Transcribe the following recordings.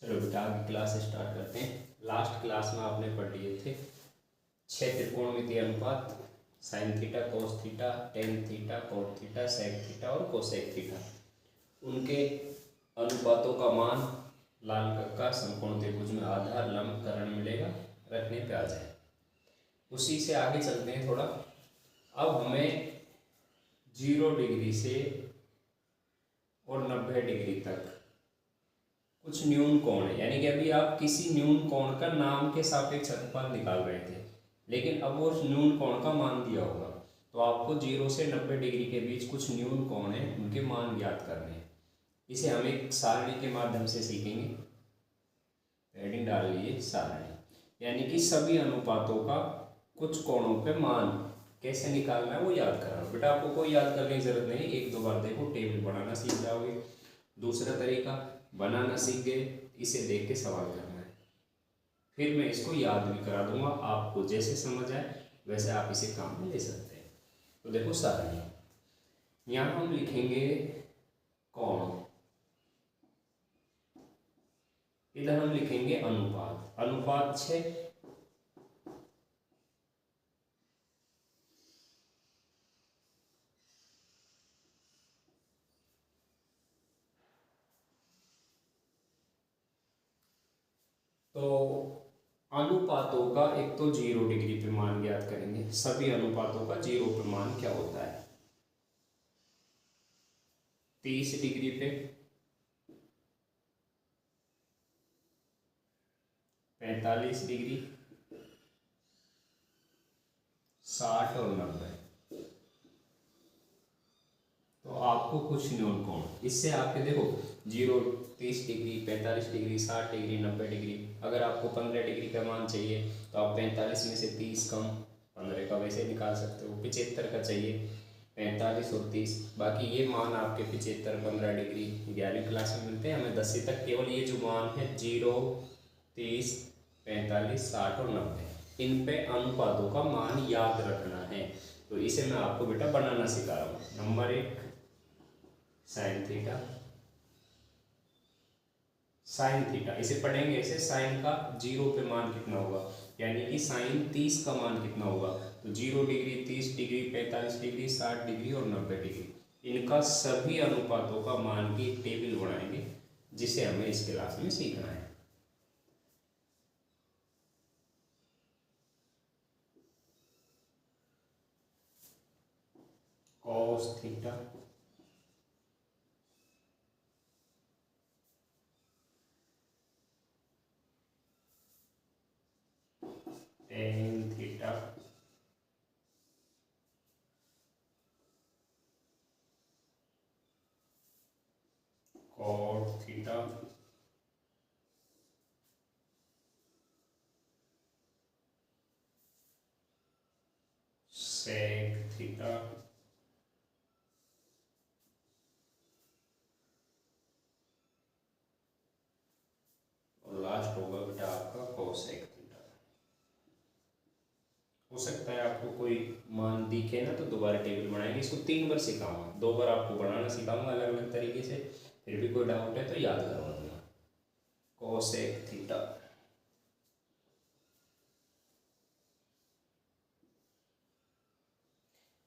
चलो बेटा आगे क्लास स्टार्ट करते हैं। लास्ट क्लास में आपने पढ़ लिए थे 6 त्रिकोणमितीय अनुपात, sine theta, cos theta, tan theta, cot theta, sec theta और कोसेक थीटा। उनके अनुपातों का मान लाल कक्का समकोण त्रिभुज में आधार लंब कर्ण मिलेगा, रखने पे आ जाए। उसी से आगे चलते हैं थोड़ा। अब हमें 0 डिग्री से और 90 डिग्री तक कुछ न्यून कोण है, यानी कि अभी आप किसी न्यून कोण का नाम के सापेक्ष क्षेत्रफल निकाल रहे थे, लेकिन अब वो न्यून कोण का मान दिया होगा, तो आपको 0 से 90 डिग्री के बीच कुछ न्यून कोण है, उनके मान ज्ञात करने हैं। इसे हम एक सारणी के माध्यम से सीखेंगे। हेडिंग डाल लिए सारणी, यानी कि सभी अनुपातों का कुछ कोणों के मान कैसे निकालना है वो याद कराओ। बेटा आपको कोई याद करने की जरूरत नहीं, एक दो बार देखो टेबल बनाना सीख जाओगे। दूसरा तरीका, बनाना सीख गए, इसे देख के सवाल करना है, फिर मैं इसको याद भी करा दूंगा। आपको जैसे समझ आए वैसे आप इसे काम में ले सकते हैं। तो देखो सारणी, यहाँ हम लिखेंगे कोण, इधर हम लिखेंगे अनुपात। अनुपात 6, तो अनुपातों का एक तो 0 डिग्री पे मान ज्ञात करेंगे। सभी अनुपातों का 0 पे मान क्या होता है? 30 डिग्री पे, 45 डिग्री, 60 और 90। तो आपको कुछ न्यून कोण, इससे आपके देखो 0, 30 डिग्री, 45 डिग्री, 60 डिग्री, 90 डिग्री। अगर आपको 15 डिग्री का मान चाहिए तो आप 45 में से 30 कम 15 का वैसे निकाल सकते हो। 75 का चाहिए 45 और 30, बाकी ये मान आपके 75, 15 डिग्री 11वीं क्लास में मिलते हैं हमें 10वीं तक। केवल ये जो मान है 0, 30, 45, 60 और 90, इन पे अनुपातों का मान याद रखना है। तो इसे मैं आपको बेटा बनाना सिखा रहा हूँ। Number 1 sine theta, sine theta इसे पढ़ेंगे ऐसे, साइन का 0 पे मान कितना होगा, यानी कि साइन 30 का मान कितना होगा। तो 0 डिग्री, 30 डिग्री, 45 डिग्री, 60 डिग्री और 90 डिग्री, इनका सभी अनुपातों का मान की टेबल बनाएंगे, जिसे हमें इस क्लास में सीखना है। Cos theta, tan theta, cot theta, sec theta, और लास्ट होगा बेटा आपका कोसेक थीटा। हो सकता है आपको कोई मान दिखे ना तो दोबारा टेबल बनाएंगे। इसको 3 बार सिखाऊंगा, 2 बार आपको बनाना सिखाऊंगा अलग अलग तरीके से, फिर भी कोई डाउट है तो याद करवा दूंगा। कोसेक थीटा,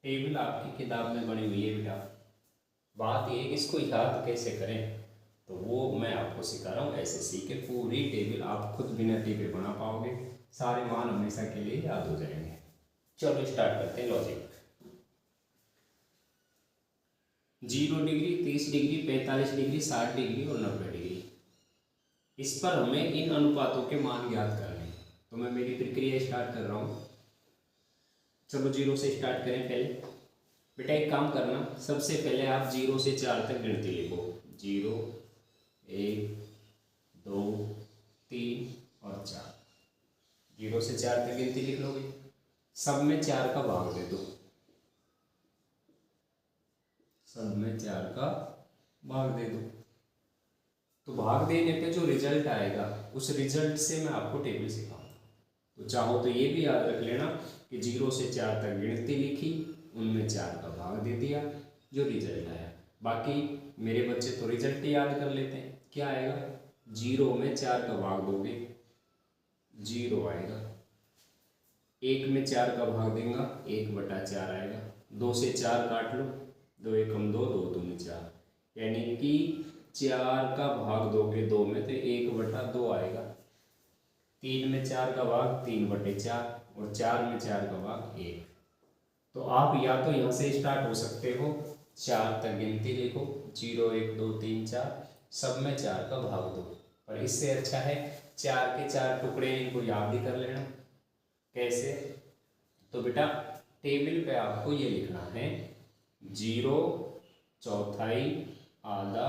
टेबल आपकी किताब में बनी हुई है बेटा। बात ये है कि इसको याद कैसे करें, तो वो मैं आपको सिखा रहा हूँ। ऐसे सीखे पूरी टेबल आप खुद बिना टेबल बना पाओगे, सारे मान हमेशा के लिए याद हो जाएंगे। चलो स्टार्ट करते हैं logic. 0 degree, 30 degree, 45 degree, 60 degree और 90 डिग्री, इस पर हमें इन अनुपातों के मान ज्ञात करने हैं। तो मैं मेरी प्रक्रिया स्टार्ट कर रहा हूँ। चलो 0 से स्टार्ट करें। पहले बेटा एक काम करना, सबसे पहले आप 0 से 4 तक गिनती लिखो। 0, 1, 2, 3 और 4। 0 से 4 तक गिनती लिख लोगे, सब में 4 का भाग दे दो, सब में 4 का भाग दे दो। तो भाग देने पे जो रिजल्ट आएगा उस रिजल्ट से मैं आपको टेबल सिखाऊंगा। तो चाहो तो ये भी याद रख लेना कि 0 से 4 तक गिनती लिखी, उनमें 4 का भाग दे दिया, जो रिजल्ट आया। बाकी मेरे बच्चे तो रिजल्ट ही याद कर लेते हैं, क्या आएगा 0 में 4 का भाग दोगे 0 आएगा, 1 में 4 का भाग देंगे 1/4 आएगा, 2 से 4 काट लो, 2 एकम 2, 2 दूनी 4, यानी कि 4 का भाग दोगे 2 में तो 1/2 आएगा, 3 में 4 का भाग 3/4 और 4 में 4 का भाग 1। तो आप या तो यहाँ से स्टार्ट हो सकते हो, 4 तक गिनती लिखो, 0 1 2 3 4, सब में 4 का भाग दो। और इससे अच्छा है 4 के 4 टुकड़े इनको याद ही कर लेना। कैसे? तो बेटा टेबल पे आपको ये लिखना है 0 चौथाई आधा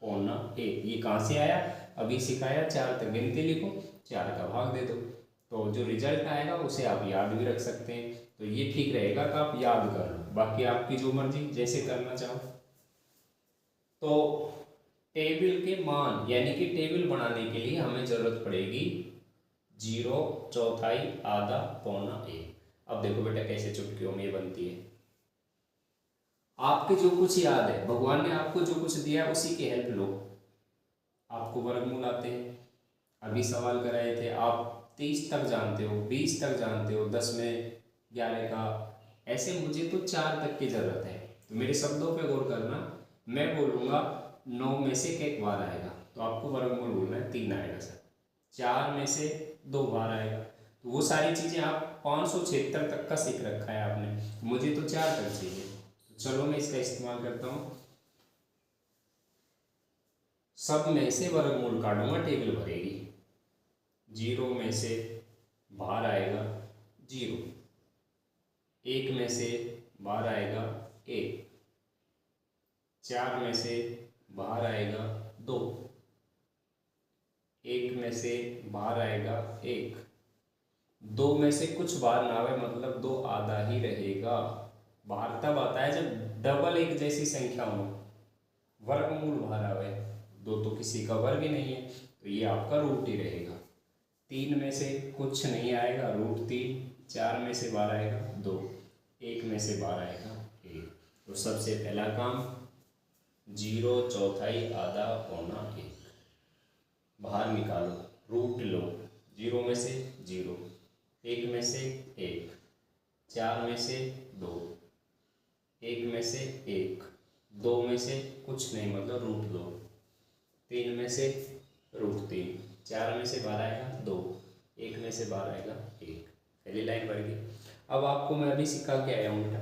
पौना 1। ये कहाँ से आया? अभी सिखाया 4 तक गिनती लिखो, 4 का भाग दे दो, तो जो रिजल्ट आएगा उसे आप याद भी रख सकते हैं। तो ये ठीक रहेगा कि आप याद कर लो, बाकी आपकी जो मर्जी जैसे करना चाहो। तो टेबल के मान यानी कि टेबल बनाने के लिए हमें जरूरत पड़ेगी 0 चौथाई आधा पौना 1। अब देखो बेटा कैसे चुटकियों में ये बनती है। आपके जो कुछ याद है, भगवान ने आपको जो कुछ दिया उसी की हेल्प लो। आपको वर्गमूल आते हैं, अभी सवाल कराए थे, आप 30 तक जानते हो, 20 तक जानते हो, 10 में 11 का, ऐसे मुझे तो 4 तक की जरूरत है। तो मेरे शब्दों पे गौर करना, मैं बोलूँगा 9 में से एक बार आएगा तो आपको वर्गमूल बोलना है 3 आएगा सर, 4 में से 2 बार आएगा। तो वो सारी चीज़ें आप 576 तक का सीख रखा है आपने, मुझे तो 4 तक चाहिए। तो चलो मैं इसका इस्तेमाल करता हूँ, सब में से वर्गमूल काटूंगा, टेबल भरेगी। 0 में से बाहर आएगा 0, 1 में से बाहर आएगा 1, 4 में से बाहर आएगा 2, 1 में से बाहर आएगा 1, 2 में से कुछ बाहर ना आए मतलब 2 आधा ही रहेगा। बाहर तब आता है जब डबल एक जैसी संख्या हो, वर्गमूल बाहर आवे, 2 तो किसी का वर्ग ही नहीं है, तो ये आपका रूट ही रहेगा। 3 में से कुछ नहीं आएगा, √3, 4 में से बाहर आएगा 2, 1 में से बाहर आएगा 1। तो सबसे पहला काम 0 चौथाई आधा पौना 1 बाहर निकालो, रूट लो। 0 में से 0, 1 में से 1, 4 में से 2, 1 में से 1, 2 में से कुछ नहीं मतलब √2, 3 में से √3, 4 में से बाहर आएगा 2, 1 में से बाहर आएगा 1। पहली लाइन भर गई। अब आपको मैं अभी सिखा के आया हूँ बेटा,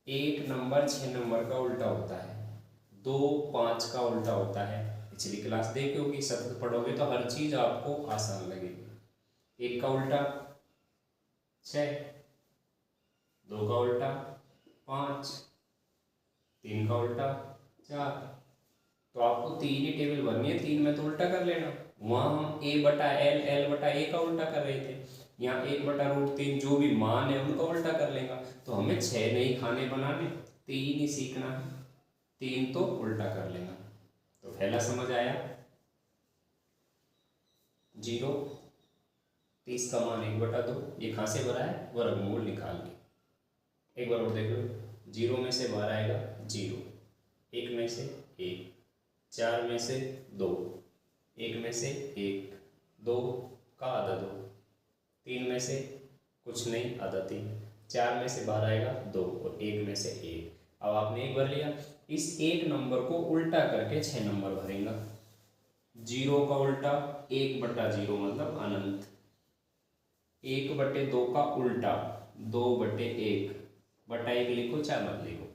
1 नंबर 6 नंबर का उल्टा होता है, 2 5 का उल्टा होता है। पिछली क्लास देखी होगी, शब्द पढ़ोगे तो हर चीज़ आपको आसान लगेगी। 1 का उल्टा 6, 2 का उल्टा 5, 3 का उल्टा 4। तो आपको 3 ही टेबल भरनी है, 3 में तो उल्टा कर लेना। वहाँ हम a/l l/a का उल्टा कर रहे थे, यहाँ 1/√3 जो भी मान है उनका उल्टा कर लेगा। तो हमें 6 नहीं खाने बनाने, 3 ही सीखना है, 3 तो उल्टा कर लेना। तो पहला समझ आया, 0, 30 का मान 1/2, ये कहाँ से भरा है? वर्गमूल निकाल के। एक बार और देख लो, 0 में से बाहर आएगा 0, 1 में से 1, 4 में से 2, 1 में से 1, 2 का आधा 2, 3 में से कुछ नहीं आधा 3, 4 में से बाहर आएगा 2 और 1 में से 1। अब आपने 1 भर लिया, इस 1 नंबर को उल्टा करके 6 नंबर भरेगा। 0 का उल्टा 1/0 मतलब अनंत, 1/2 का उल्टा 2/1, बटा 1 लिखो 4 मत लिखो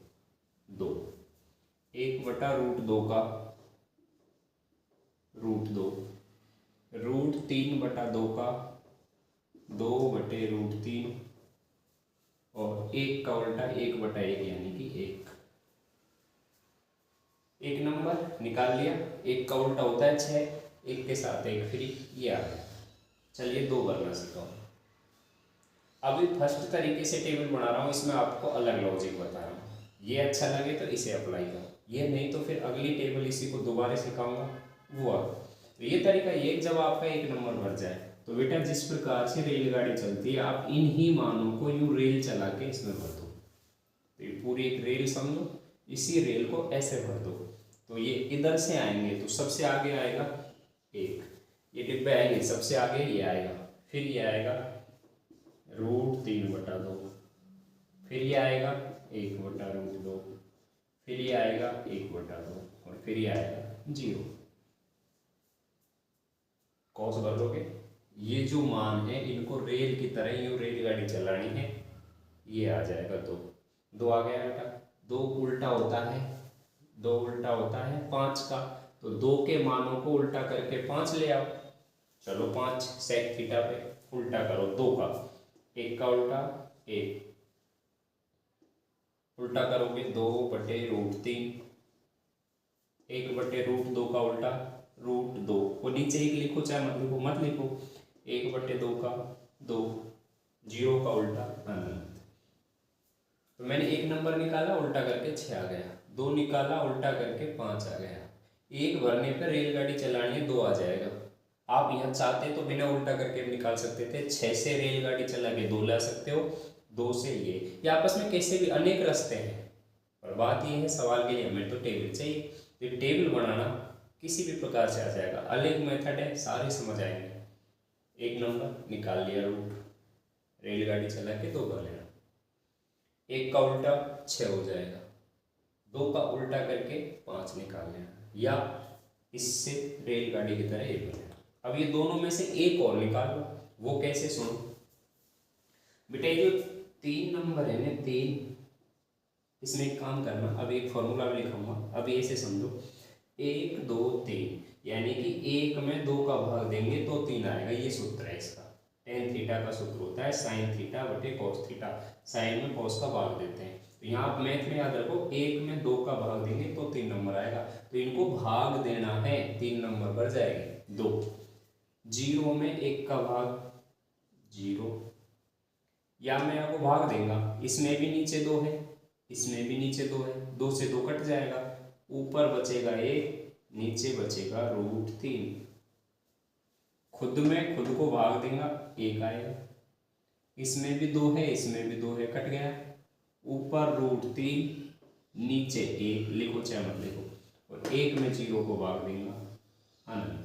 2, 1/√2 का √2, √3/2 का 2/√3 और 1 का उल्टा 1/1 यानी कि 1। 1 नंबर निकाल लिया, 1 का उल्टा होता है 6, 1 के साथ 1 फ्री, ये आ गया। चलिए 2 भरना सीखो। अभी फर्स्ट तरीके से टेबल बना रहा हूँ, इसमें आपको अलग लॉजिक बता रहा हूँ, ये अच्छा लगे तो इसे अप्लाई करो, ये नहीं तो फिर अगली टेबल इसी को दोबारा सिखाऊंगा वो आ। तो ये तरीका ये, जब आपका 1 नंबर भर जाए तो बेटा जिस प्रकार से रेलगाड़ी चलती है आप इन ही मानों को यूँ रेल चला के इसमें भर दो। तो ये पूरी एक रेल समझो, इसी रेल को ऐसे भर दो, तो ये इधर से आएंगे तो सबसे आगे आएगा 1, ये डिब्बे आएंगे, सबसे आगे ये आएगा, फिर ये आएगा √3/2, फिर ये आएगा 1/√2, फिर ये आएगा 1/2 और फिर ये आएगा 0। कौस भर लोगे, ये जो मान है इनको रेल की तरह यूँ रेलगाड़ी चलानी है, ये आ जाएगा 2, 2 आ गया बेटा। 2 उल्टा होता है, 2 उल्टा होता है 5 का, तो 2 के मानों को उल्टा करके 5 ले आओ। चलो 5 सेक थीटा पे उल्टा करो 2 का, 1 का उल्टा 1, उल्टा करोगे 2/√3, 1/√2 का उल्टा √2, वो नीचे 1 लिखो चाहे मत लिखो, मत लिखो, 1/2 का 2, 0 का उल्टा अनंत। तो मैंने 1 नंबर निकाला उल्टा करके 6 आ गया, 2 निकाला उल्टा करके 5 आ गया, 1 भरने पर रेलगाड़ी चलानी है 2 आ जाएगा। आप यहाँ चाहते तो बिना उल्टा करके भी निकाल सकते थे, 6 से रेलगाड़ी चला के 2 ला सकते हो, 2 से ये आपस में कैसे भी अनेक रास्ते हैं, पर बात ये है सवाल के लिए हमें तो टेबल चाहिए। तो टेबल बनाना किसी भी प्रकार से आ जाएगा, अलग मेथड है, सारे समझ आएंगे। 1 नंबर निकाल लिया रूट, रेलगाड़ी चला के 2 भर लेना, 1 का उल्टा 6 हो जाएगा, 2 का उल्टा करके 5 निकाल लेना, या इससे रेलगाड़ी की तरह 1 बनेगा। अब ये दोनों में से एक और निकाल लो, वो कैसे सुनो बेटा, ये जो 3 नंबर है ना 3, इसमें एक काम करना, अब एक फॉर्मूला भी लिखूंगा, अब ऐसे समझो 1 2 3, यानी कि 1 में 2 का भाग देंगे तो 3 आएगा, ये सूत्र है इसका। टेन थीटा का सूत्र होता है साइन थीटा बटे कॉस थीटा, साइन में कॉस का भाग देते हैं। तो यहाँ आप मैथ में याद रखो, 1 में 2 का भाग देंगे तो 3 नंबर आएगा, तो इनको भाग देना है, 3 नंबर पर जाएंगे 2। 0 में 1 का भाग 0, या मैं आपको भाग देंगा, इसमें भी नीचे 2 है, इसमें भी नीचे 2 है, 2 से 2 कट जाएगा, ऊपर बचेगा 1, नीचे बचेगा √3, खुद में खुद को भाग देगा 1 आएगा, इसमें भी 2 है, इसमें भी 2 है, कट गया, ऊपर √3, नीचे 1, लिखो चाहे मत लिखो, और 1 में 0 को भाग देगा अनंत।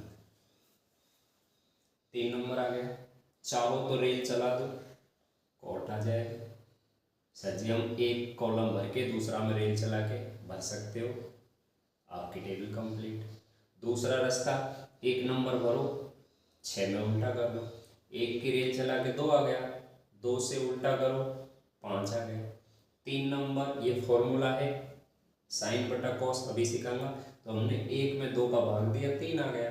3 नंबर आ गया। चाहो तो रेल चला दो, कॉट आ जाएगा। सर जी हम एक कॉलम भर के दूसरा में रेल चला के भर सकते हो, आपकी टेबल कंप्लीट। दूसरा रास्ता, 1 नंबर भरो 6 में उल्टा कर दो, 1 की रेल चला के 2 आ गया, 2 से उल्टा करो 5 आ गया। 3 नंबर, ये फॉर्मूला है साइन बटा कॉस, अभी सीखाऊंगा, तो हमने 1 में 2 का भाग दिया 3 आ गया।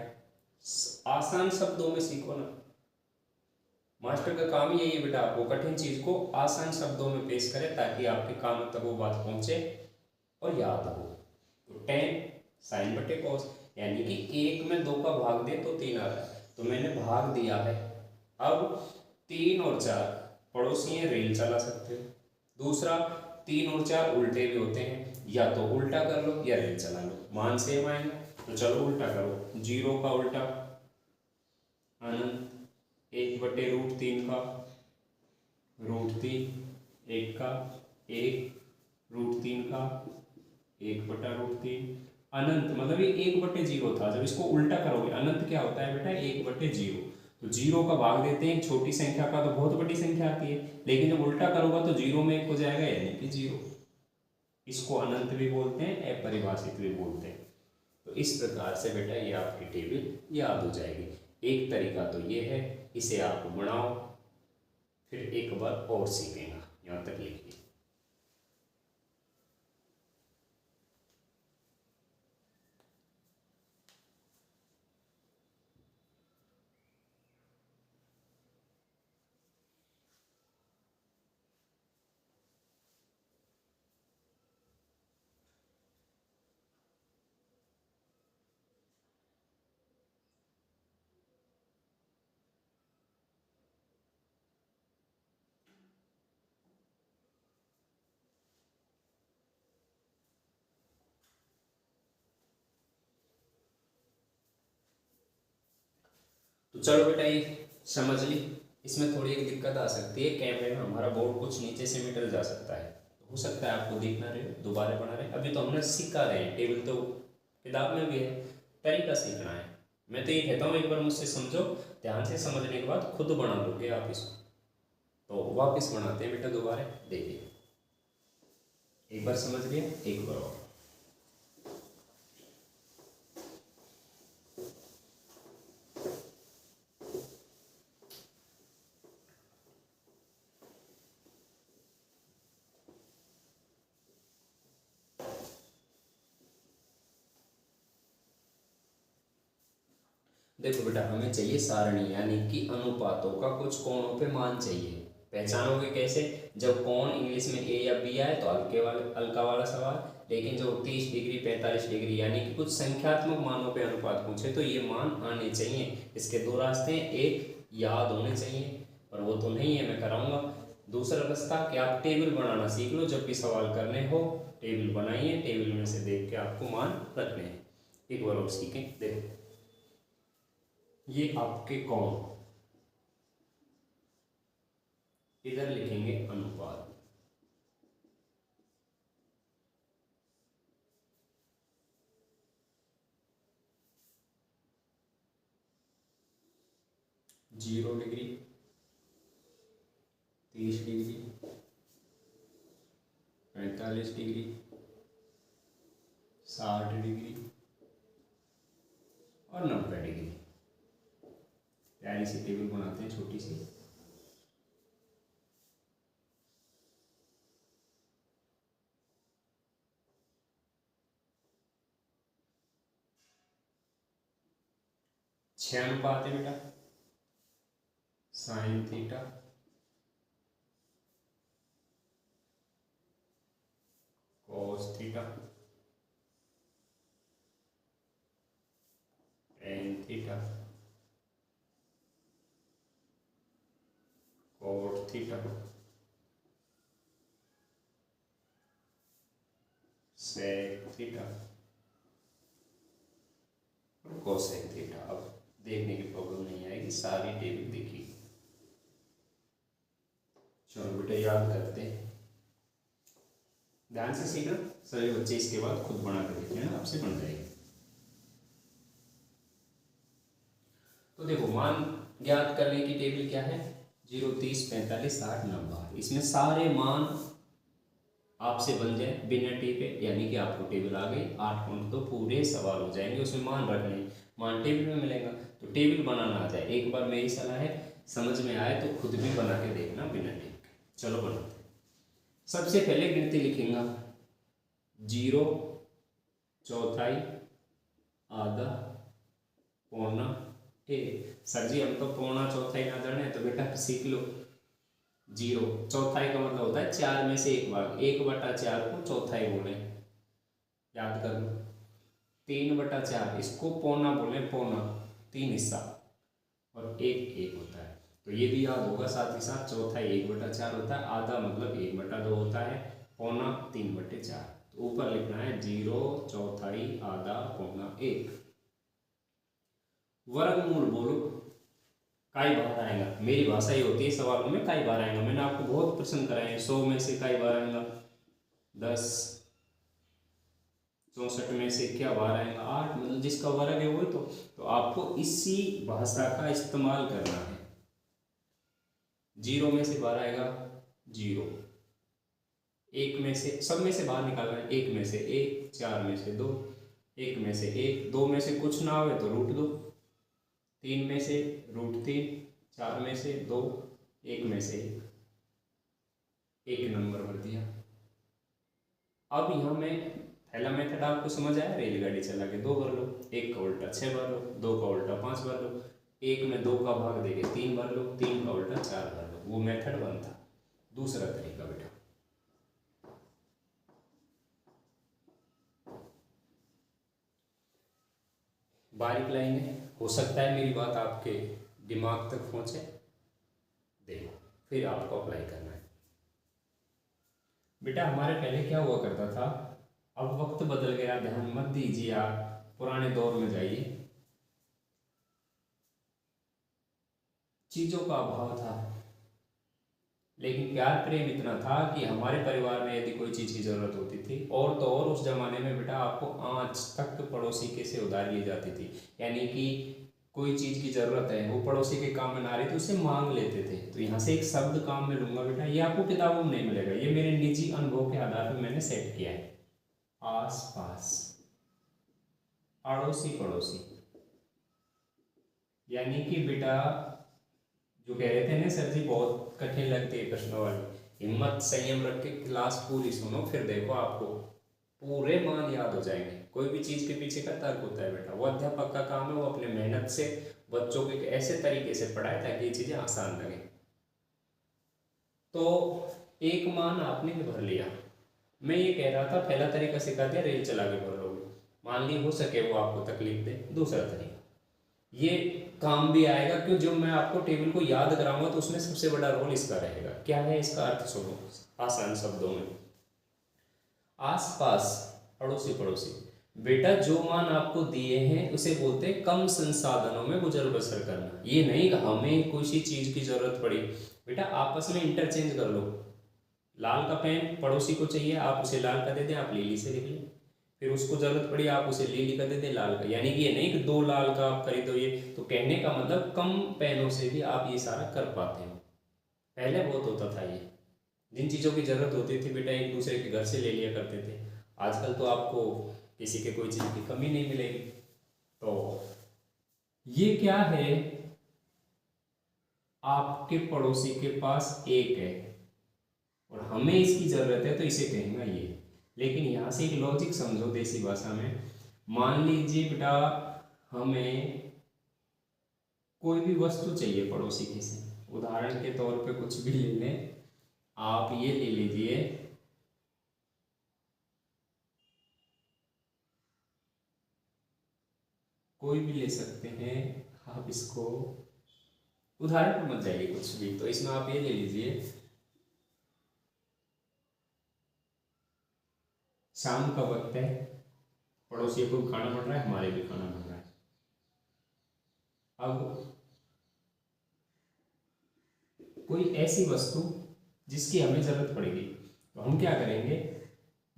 आसान शब्दों में सीखो ना, मास्टर का काम यही है बेटा, आपको कठिन चीज को आसान शब्दों में पेश करे ताकि आपके काम तक वो बात पहुंचे और याद हो। तो टेन साइन बटे कॉस, यानी कि 1 में 2 का भाग दे तो 3 आ रहा है, तो मैंने भाग दिया है। अब 3 और 4 पड़ोसी हैं, रेल चला सकते हो। दूसरा, 3 और 4 उल्टे भी होते हैं, या तो उल्टा कर लो या रेल चला लो, मान सेम आएंगे, तो चलो उल्टा करो। 0 का उल्टा अनंत, 1/√3 का √3, 1 का 1, √3 का 1/√3 अनंत, मतलब ये 1/0 था। जब इसको उल्टा करोगे अनंत क्या होता है बेटा, 1/0। तो 0 का भाग देते हैं छोटी संख्या का तो बहुत बड़ी संख्या आती है, लेकिन जब उल्टा करोगा तो 0 में 1 हो जाएगा, यानी कि 0। इसको अनंत भी बोलते हैं, अपरिभाषित भी बोलते हैं। तो इस प्रकार से बेटा ये आपकी टेबल याद हो जाएगी। एक तरीका तो ये है, इसे आप बनाओ, फिर एक बार और सीखेंगे, यहाँ तक लिखिए। तो चलो बेटा ये समझ ली। इसमें थोड़ी एक दिक्कत आ सकती है, कैमरे में हमारा बोर्ड कुछ नीचे से मिटल जा सकता है, हो सकता है आपको देखना रहे, दोबारा बना रहे। अभी तो हमने सीखा रहे हैं, टेबल तो किताब में भी है, तरीका सीखना है। मैं तो ये कहता हूँ एक बार मुझसे समझो, ध्यान से समझने के बाद खुद बना लोगे आप इसको। तो वापस बनाते हैं बेटा दोबारा, देखिए एक बार समझ लिया, एक बार और। देखो बेटा, हमें चाहिए सारणी, यानी कि अनुपातों का कुछ कोणों पे मान चाहिए। पहचानोगे कैसे? जब कोण इंग्लिश में ए या बी आए तो हल्का वाला सवाल, लेकिन जो 30 डिग्री 45 डिग्री यानी कि कुछ संख्यात्मक मानों पे अनुपात पूछे तो ये मान आने चाहिए। इसके दो रास्ते हैं, एक याद होने चाहिए, पर वो तो नहीं है, मैं कराऊंगा। दूसरा रास्ता कि आप टेबल बनाना सीख लो, जब भी सवाल करने हो टेबल बनाइए, टेबल में से देख के आपको मान रखने हैं। एक बार और सीखें, देखो ये आपके कोण, इधर लिखेंगे अनुपात। Zero degree, 30 degree, 45 degree, 60 degree और 90 डिग्री। प्यारी सी टेबल बनाते हैं, छोटी सी। छह अनुपात है बेटा, sine theta, cos theta, tan theta, cot theta, sec theta और कोसेक थीटा। अब देखने की प्रॉब्लम नहीं आएगी, सारी टेबल देखिए। चलो बेटा याद करते हैं, ध्यान से सीखना। सभी बच्चे इसके बाद खुद बना कर देखें ना, आपसे बन जाएगी। तो देखो मान ज्ञात करने की टेबल क्या है, 0, 30, 45, 60, 90। इसमें सारे मान आपसे बन जाए बिना टेपे, यानी कि आपको टेबल आ गई, 8 पॉइंट तो पूरे सवाल हो जाएंगे। उसमें मान रखने, मान टेबल में मिलेगा, तो टेबल बनाना आ जाए। एक बार मेरी सलाह है, समझ में आए तो खुद भी बना के देखना बिना टेप के। चलो बनाते हैं। सबसे पहले गिनती लिखेंगे, 0, चौथाई, आधा, पौना, एक। सर जी हम तो पौना चौथाई ना जाने, तो बेटा सीख लो। 0 चौथाई का मतलब होता है 4 में से एक भाग, 1/4 को चौथाई बोले, याद कर लो। 3/4 इसको पौना बोले, पौना 3 हिस्सा, और एक एक होता है, तो ये भी याद होगा। साथ ही साथ चौथाई 1/4 होता है, आधा मतलब 1/2 होता है, पौना 3/4। तो ऊपर लिखना है 0, चौथाई, आधा, पौना, एक। वर्गमूल बोलो, कई बार आएगा, मेरी भाषा ये होती है सवालों में, कई बार आएगा। मैंने आपको बहुत प्रश्न कराए हैं, 100 में से कई बार आएगा 10, 64 में से क्या बार आएगा 8, मतलब जिसका वर्ग है वो। तो आपको इसी भाषा का इस्तेमाल करना है। 0 में से बाहर आएगा 0, 1 में से, सब में से बाहर निकालना है, 1 में से 1, 4 में से 2, 1 में से 1, 2 में से कुछ ना हो तो √2, 3 में से √3, 4 में से 2, 1 में से 1 नंबर भर दिया। अब यहाँ में पहला मेथड आपको समझ आया, रेलगाड़ी चला के 2 भर लो, 1 का उल्टा 6 भर लो, 2 का उल्टा 5 भर लो, 1 में 2 का भाग देके 3 भर लो, 3 का उल्टा 4 भर लो। वो मेथड बनता। दूसरा तरीका बेटा, बारीक लाएंगे, हो सकता है मेरी बात आपके दिमाग तक पहुंचे, देखो फिर आपको अप्लाई करना है। बेटा हमारे पहले क्या हुआ करता था, अब वक्त बदल गया, ध्यान मत दीजिए आप, पुराने दौर में जाइए। चीजों का अभाव था, लेकिन प्यार प्रेम इतना था कि हमारे परिवार में यदि कोई चीज़ की ज़रूरत होती थी, और तो और उस ज़माने में बेटा आपको आज तक पड़ोसी के से उधार ली जाती थी। यानी कि कोई चीज़ की ज़रूरत है, वो पड़ोसी के काम में ना रही तो उससे मांग लेते थे। तो यहाँ से एक शब्द काम में लूँगा बेटा, ये आपको किताबों में नहीं मिलेगा, ये मेरे निजी अनुभव के आधार पर मैंने सेट किया है। आस पास, अड़ोसी पड़ोसी, यानी कि बेटा जो कह रहे थे ना सर जी बहुत कठिन लगती है प्रश्नावली, हिम्मत संयम रख के क्लास पूरी सुनो, फिर देखो आपको पूरे मान याद हो जाएंगे। कोई भी चीज़ के पीछे का तर्क होता है बेटा, वो अध्यापक का काम है, वो अपने मेहनत से बच्चों को एक ऐसे तरीके से पढ़ाए ताकि ये चीज़ें आसान लगे। तो एक मान आपने भर लिया, मैं ये कह रहा था पहला तरीका सिखा दिया, रेल चला के भर लोगे, मान ली हो सके वो आपको तकलीफ दे। दूसरा तरीका ये काम भी आएगा, क्यों, जो मैं आपको टेबल को याद कराऊंगा तो उसमें सबसे बड़ा रोल इसका रहेगा। क्या है इसका अर्थ सुनो आसान शब्दों में। आसपास, अड़ोसी पड़ोसी, बेटा जो मान आपको दिए हैं उसे बोलते हैं कम संसाधनों में गुजर बसर करना। ये नहीं कि हमें किसी चीज की जरूरत पड़ी, बेटा आपस में इंटरचेंज कर लो। लाल का पेन पड़ोसी को चाहिए, आप उसे लाल का दे दें, आप लीली से लिख लें। फिर उसको जरूरत पड़ी आप उसे लीली का दे दें, लाल का। यानी कि ये नहीं कि दो लाल का आप खरीदो, ये तो कहने का मतलब कम पेनों से भी आप ये सारा कर पाते हो। पहले बहुत होता था ये, जिन चीज़ों की ज़रूरत होती थी बेटा एक दूसरे के घर से ले लिया करते थे। आजकल तो आपको किसी के कोई चीज़ की कमी नहीं मिलेगी। तो ये क्या है, आपके पड़ोसी के पास एक है और हमें इसकी ज़रूरत है तो इसे कहेंगे ये। लेकिन यहाँ से एक लॉजिक समझो देसी भाषा में। मान लीजिए बेटा हमें कोई भी वस्तु चाहिए पड़ोसी की से, उदाहरण के तौर पे कुछ भी ले लें, आप ये ले लीजिए कोई भी ले सकते हैं आप इसको, उदाहरण पर मत जाइए कुछ भी, तो इसमें आप ये ले लीजिए शाम का वक्त है, पड़ोसी को खाना बन रहा है, हमारे भी खाना बन रहा है। अब कोई ऐसी वस्तु जिसकी हमें जरूरत पड़ेगी तो हम क्या करेंगे,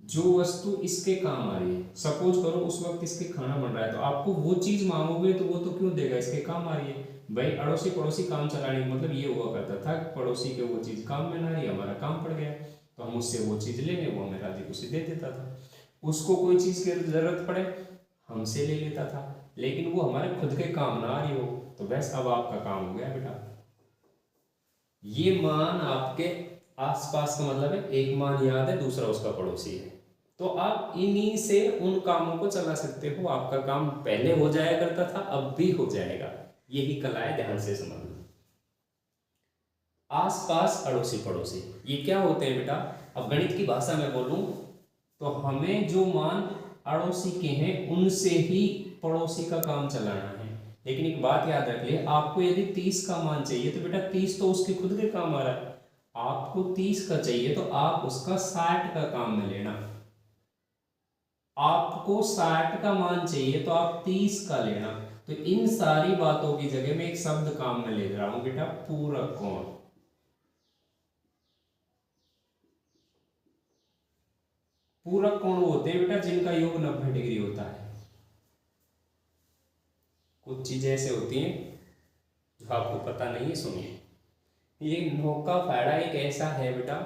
जो वस्तु इसके काम आ रही है, सपोज करो उस वक्त इसके खाना बन रहा है, तो आपको वो चीज मांगोगे तो वो तो क्यों देगा, इसके काम आ रही है। भाई अड़ोसी पड़ोसी काम चलाने मतलब ये हुआ करता था पड़ोसी के वो चीज काम में ना रही, हमारा काम पड़ गया तो हम उससे वो चीज लेंगे, वो हमें राजी उसे दे देता था। उसको कोई चीज की जरूरत पड़े हमसे ले लेता था, लेकिन वो हमारे खुद के काम ना आ रही हो तो बस अब आपका काम हो गया बेटा। ये मान आपके आसपास का मतलब है, एक मान याद है, दूसरा उसका पड़ोसी है, तो आप इन्हीं से उन कामों को चला सकते हो। आपका काम पहले हो जाया करता था, अब भी हो जाएगा, यही कला है, ध्यान से समझना। आसपास, अड़ोसी पड़ोसी, ये क्या होते हैं बेटा, अब गणित की भाषा में बोलूं तो हमें जो मान अड़ोसी के हैं उनसे ही पड़ोसी का काम चलाना है। लेकिन एक बात याद रख लिए, आपको यदि 30 का मान चाहिए तो बेटा 30 तो उसके खुद के काम आ रहा है, आपको 30 का चाहिए तो आप उसका 60 का काम में लेना। आपको 60 का मान चाहिए तो आप 30 का लेना। तो इन सारी बातों की जगह मैं एक शब्द काम में ले रहा हूं बेटा, पूरक कोण। पूरक कोण होते हैं बेटा जिनका योग 90 डिग्री होता है। कुछ चीजें ऐसे होती हैं जो आपको पता नहीं है, सुनिए। ये नौका फाड़ा एक ऐसा है बेटा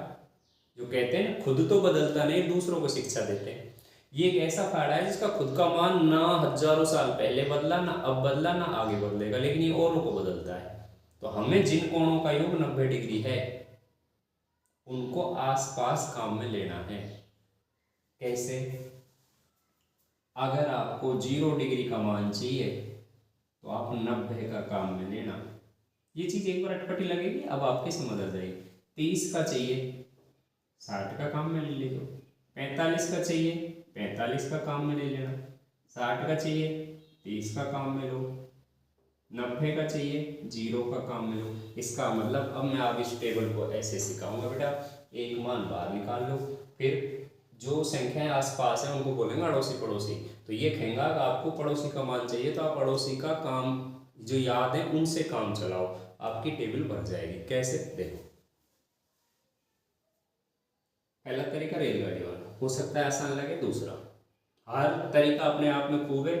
जो कहते हैं ना खुद तो बदलता नहीं, दूसरों को शिक्षा देते हैं। ये एक ऐसा फाड़ा है जिसका खुद का मान ना हजारों साल पहले बदला, ना अब बदला, ना आगे बदलेगा, लेकिन ये औरों को बदलता है। तो हमें जिन कोणों का योग 90 डिग्री है उनको आसपास काम में लेना है। कैसे, अगर आपको 0 डिग्री का मान चाहिए तो आप 90 का काम में लेना। ये चीज एक बार अटपटी लगेगी, अब आपके समझ आ जाएगी। 30 का चाहिए 60 का काम में ले लीजिए, 45 का चाहिए 45 का काम में ले लेना, 60 का चाहिए 30 का काम में लो, 90 का चाहिए 0 का काम में लो। इसका मतलब अब मैं आप इस टेबल को ऐसे सिखाऊंगा बेटा, एक मान बाहर निकाल लो, फिर जो संख्याएं आसपास हैं उनको बोलेंगे अड़ोसी पड़ोसी। तो ये कहेंगे कि आपको पड़ोसी का मान चाहिए तो आप पड़ोसी का काम जो याद है उनसे काम चलाओ, आपकी टेबल भर जाएगी। कैसे, देखो पहला तरीका रेलगाड़ी वाला, हो सकता है आसान लगे। दूसरा, हर तरीका अपने आप में खूब है,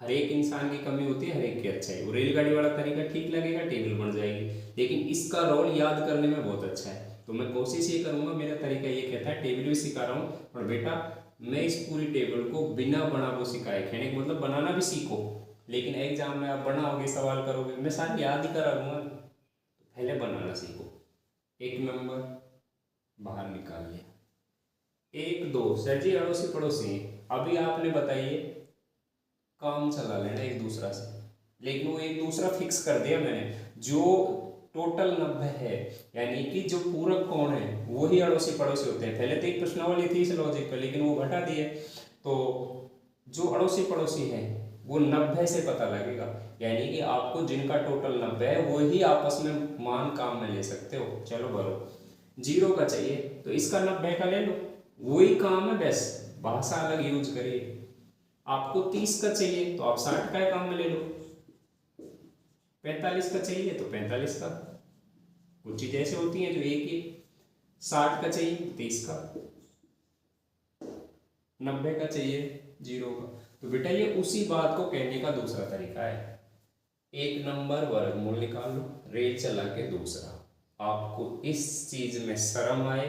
हर एक इंसान की कमी होती है, हर एक की अच्छाई। वो रेलगाड़ी वाला तरीका ठीक लगेगा, टेबल बन जाएगी, लेकिन इसका रोल याद करने में बहुत अच्छा है। तो मैं कोशिश ये करूंगा, मेरा तरीका ये कहता है, टेबल भी सिखा रहा हूँ, और बेटा मैं इस पूरी टेबल को बिना बना वो सिखाए, कहने का मतलब बनाना भी सीखो, लेकिन एग्जाम में आप बनाओगे, सवाल करोगे, मैं सारी याद ही करा दूंगा। पहले बनाना सीखो। एक नंबर बाहर निकाल लिया, एक दो, सर जी अड़ोसी पड़ोसी, अभी आपने बताइए, काम चला लेना एक दूसरा से, लेकिन वो एक दूसरा फिक्स कर दिया मैंने, जो टोटल 90 है, यानी कि जो पूरक कोण है वही अड़ोसी पड़ोसी होते हैं। पहले तो एक प्रश्नावली थी इस लॉजिक पर, लेकिन वो घटा दिए, तो जो अड़ोसी पड़ोसी है वो 90 से पता लगेगा, यानी कि आपको जिनका टोटल 90 है वही आपस में मान काम में ले सकते हो। चलो बोलो, 0 का चाहिए तो इसका 90 का ले लो, वही काम है, बस भाषा अलग यूज करिए। आपको 30 का चाहिए तो आप 60 का काम में ले लो, 45 का चाहिए तो 45 का, कुछ चीजें ऐसे होती हैं जो एक ही, 60 का चाहिए 30 का, 90 का चाहिए 0 का। तो बेटा ये उसी बात को कहने का दूसरा तरीका है। एक नंबर वर्गमूल निकाल लो, रेल चला के दूसरा, आपको इस चीज में शर्म आए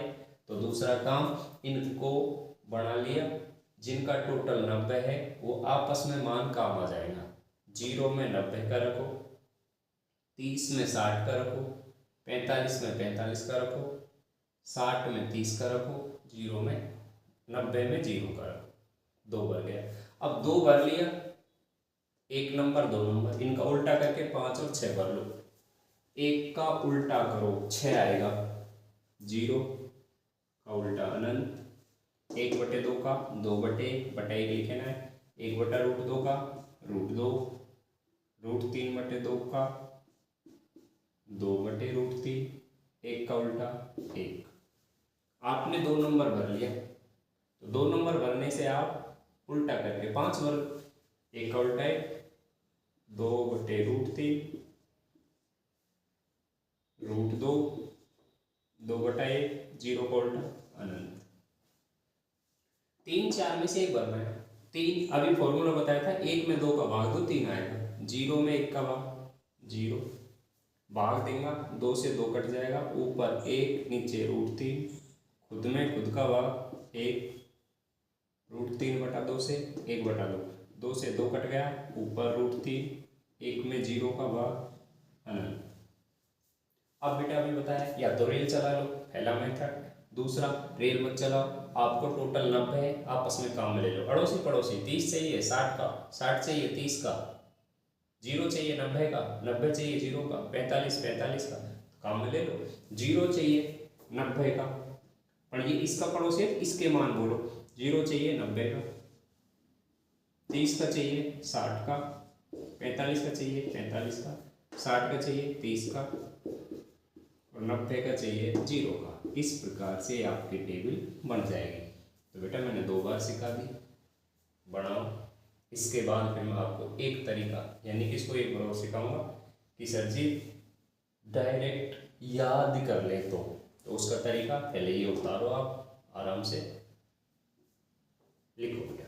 तो दूसरा काम, इनको बना लिया, जिनका टोटल 90 है वो आपस में मान काम आ जाएगा। 0 में 90 का रखो, 30 में 60 का रखो, 45 में 45 का रखो, 60 में 30 का रखो, 0 में 90 में 0 का रखो, 2 भर गया। अब 2 भर लिया, एक नंबर 2 नंबर, इनका उल्टा करके 5 और 6 भर लो, एक का उल्टा करो 6 आएगा, 0 का उल्टा अनंत, 1/2 का 2/1 लिखना है, 1/√2 का √2, √3/2 का 2/√3, एक का उल्टा 1। आपने 2 नंबर भर लिया, तो 2 नंबर भरने से आप उल्टा करके 5 भर, एक का उल्टा है 2/√3, √2, 2/1, 0 का उल्टा अनंत। 3 4 में से एक भरना है। 3 अभी फॉर्मूला बताया था, 1 में 2 का भाग दो 3 आएगा, 0 में 1 का भाग 0, भाग देगा 2 से 2 कट जाएगा, ऊपर 1 नीचे √3, खुद में खुद का भाग 1, √3/2 से 1/2, 2 से 2 कट गया, ऊपर √3, 1 में 0 का भाग अनंत। अब बेटा अभी बताया, या तो रेल चला लो, पहला मेथड। दूसरा, रेल मत चलाओ, आपको टोटल 90 है, आपस में काम में ले लो, अड़ोसी पड़ोसी, 30 चाहिए 60 का, 60 चाहिए 30 का, 0 चाहिए 90 का, 90 चाहिए 0 का, 45 45 का, काम में ले लो। 0 चाहिए 90 का, और ये इसका पड़ोसी है, इसके मान बोलो, 0 चाहिए 90 का, 30 का चाहिए 60 का, 45 का चाहिए 45 का, 60 का चाहिए 30 का, और 90 का चाहिए 0 का। इस प्रकार से आपकी टेबल बन जाएगी। तो बेटा मैंने 2 बार सिखा दी, बनाओ। इसके बाद फिर मैं आपको एक तरीका, यानी कि इसको एक बार और सिखाऊंगा कि सर जी डायरेक्ट याद कर ले, तो उसका तरीका पहले ये उतारो, आप आराम से लिखो बेटा।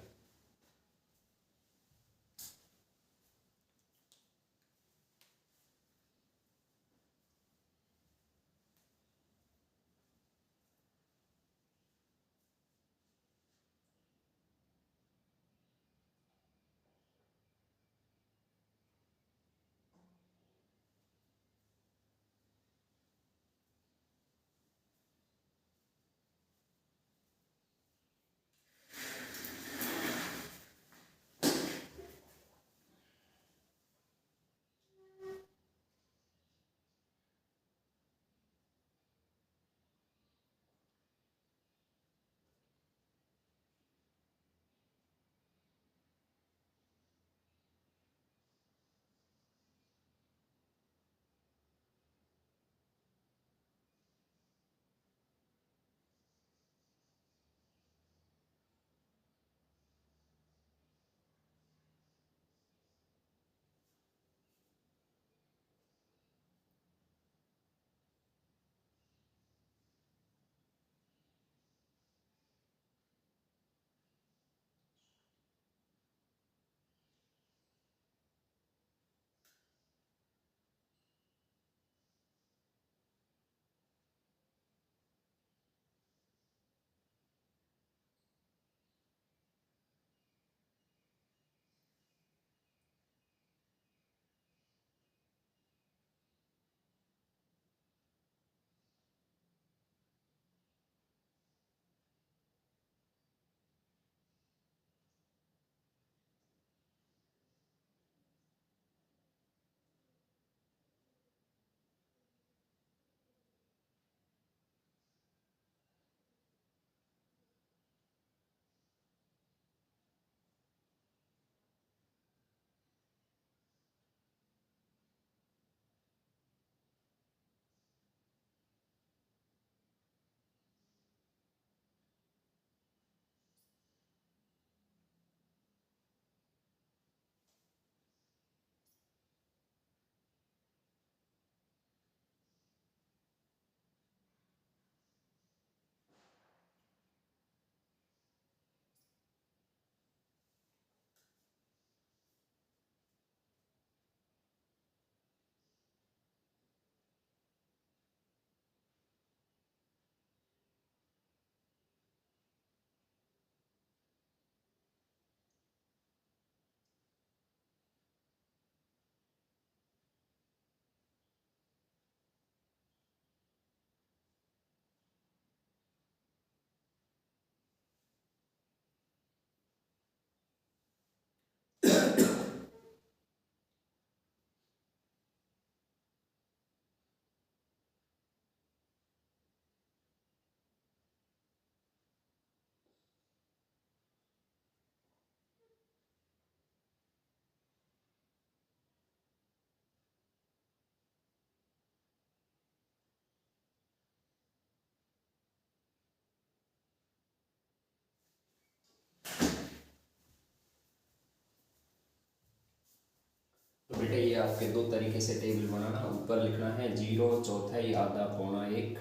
आपके दो तरीके से टेबल बनाना। ऊपर लिखना है 0 चौथाई आधा पौना 1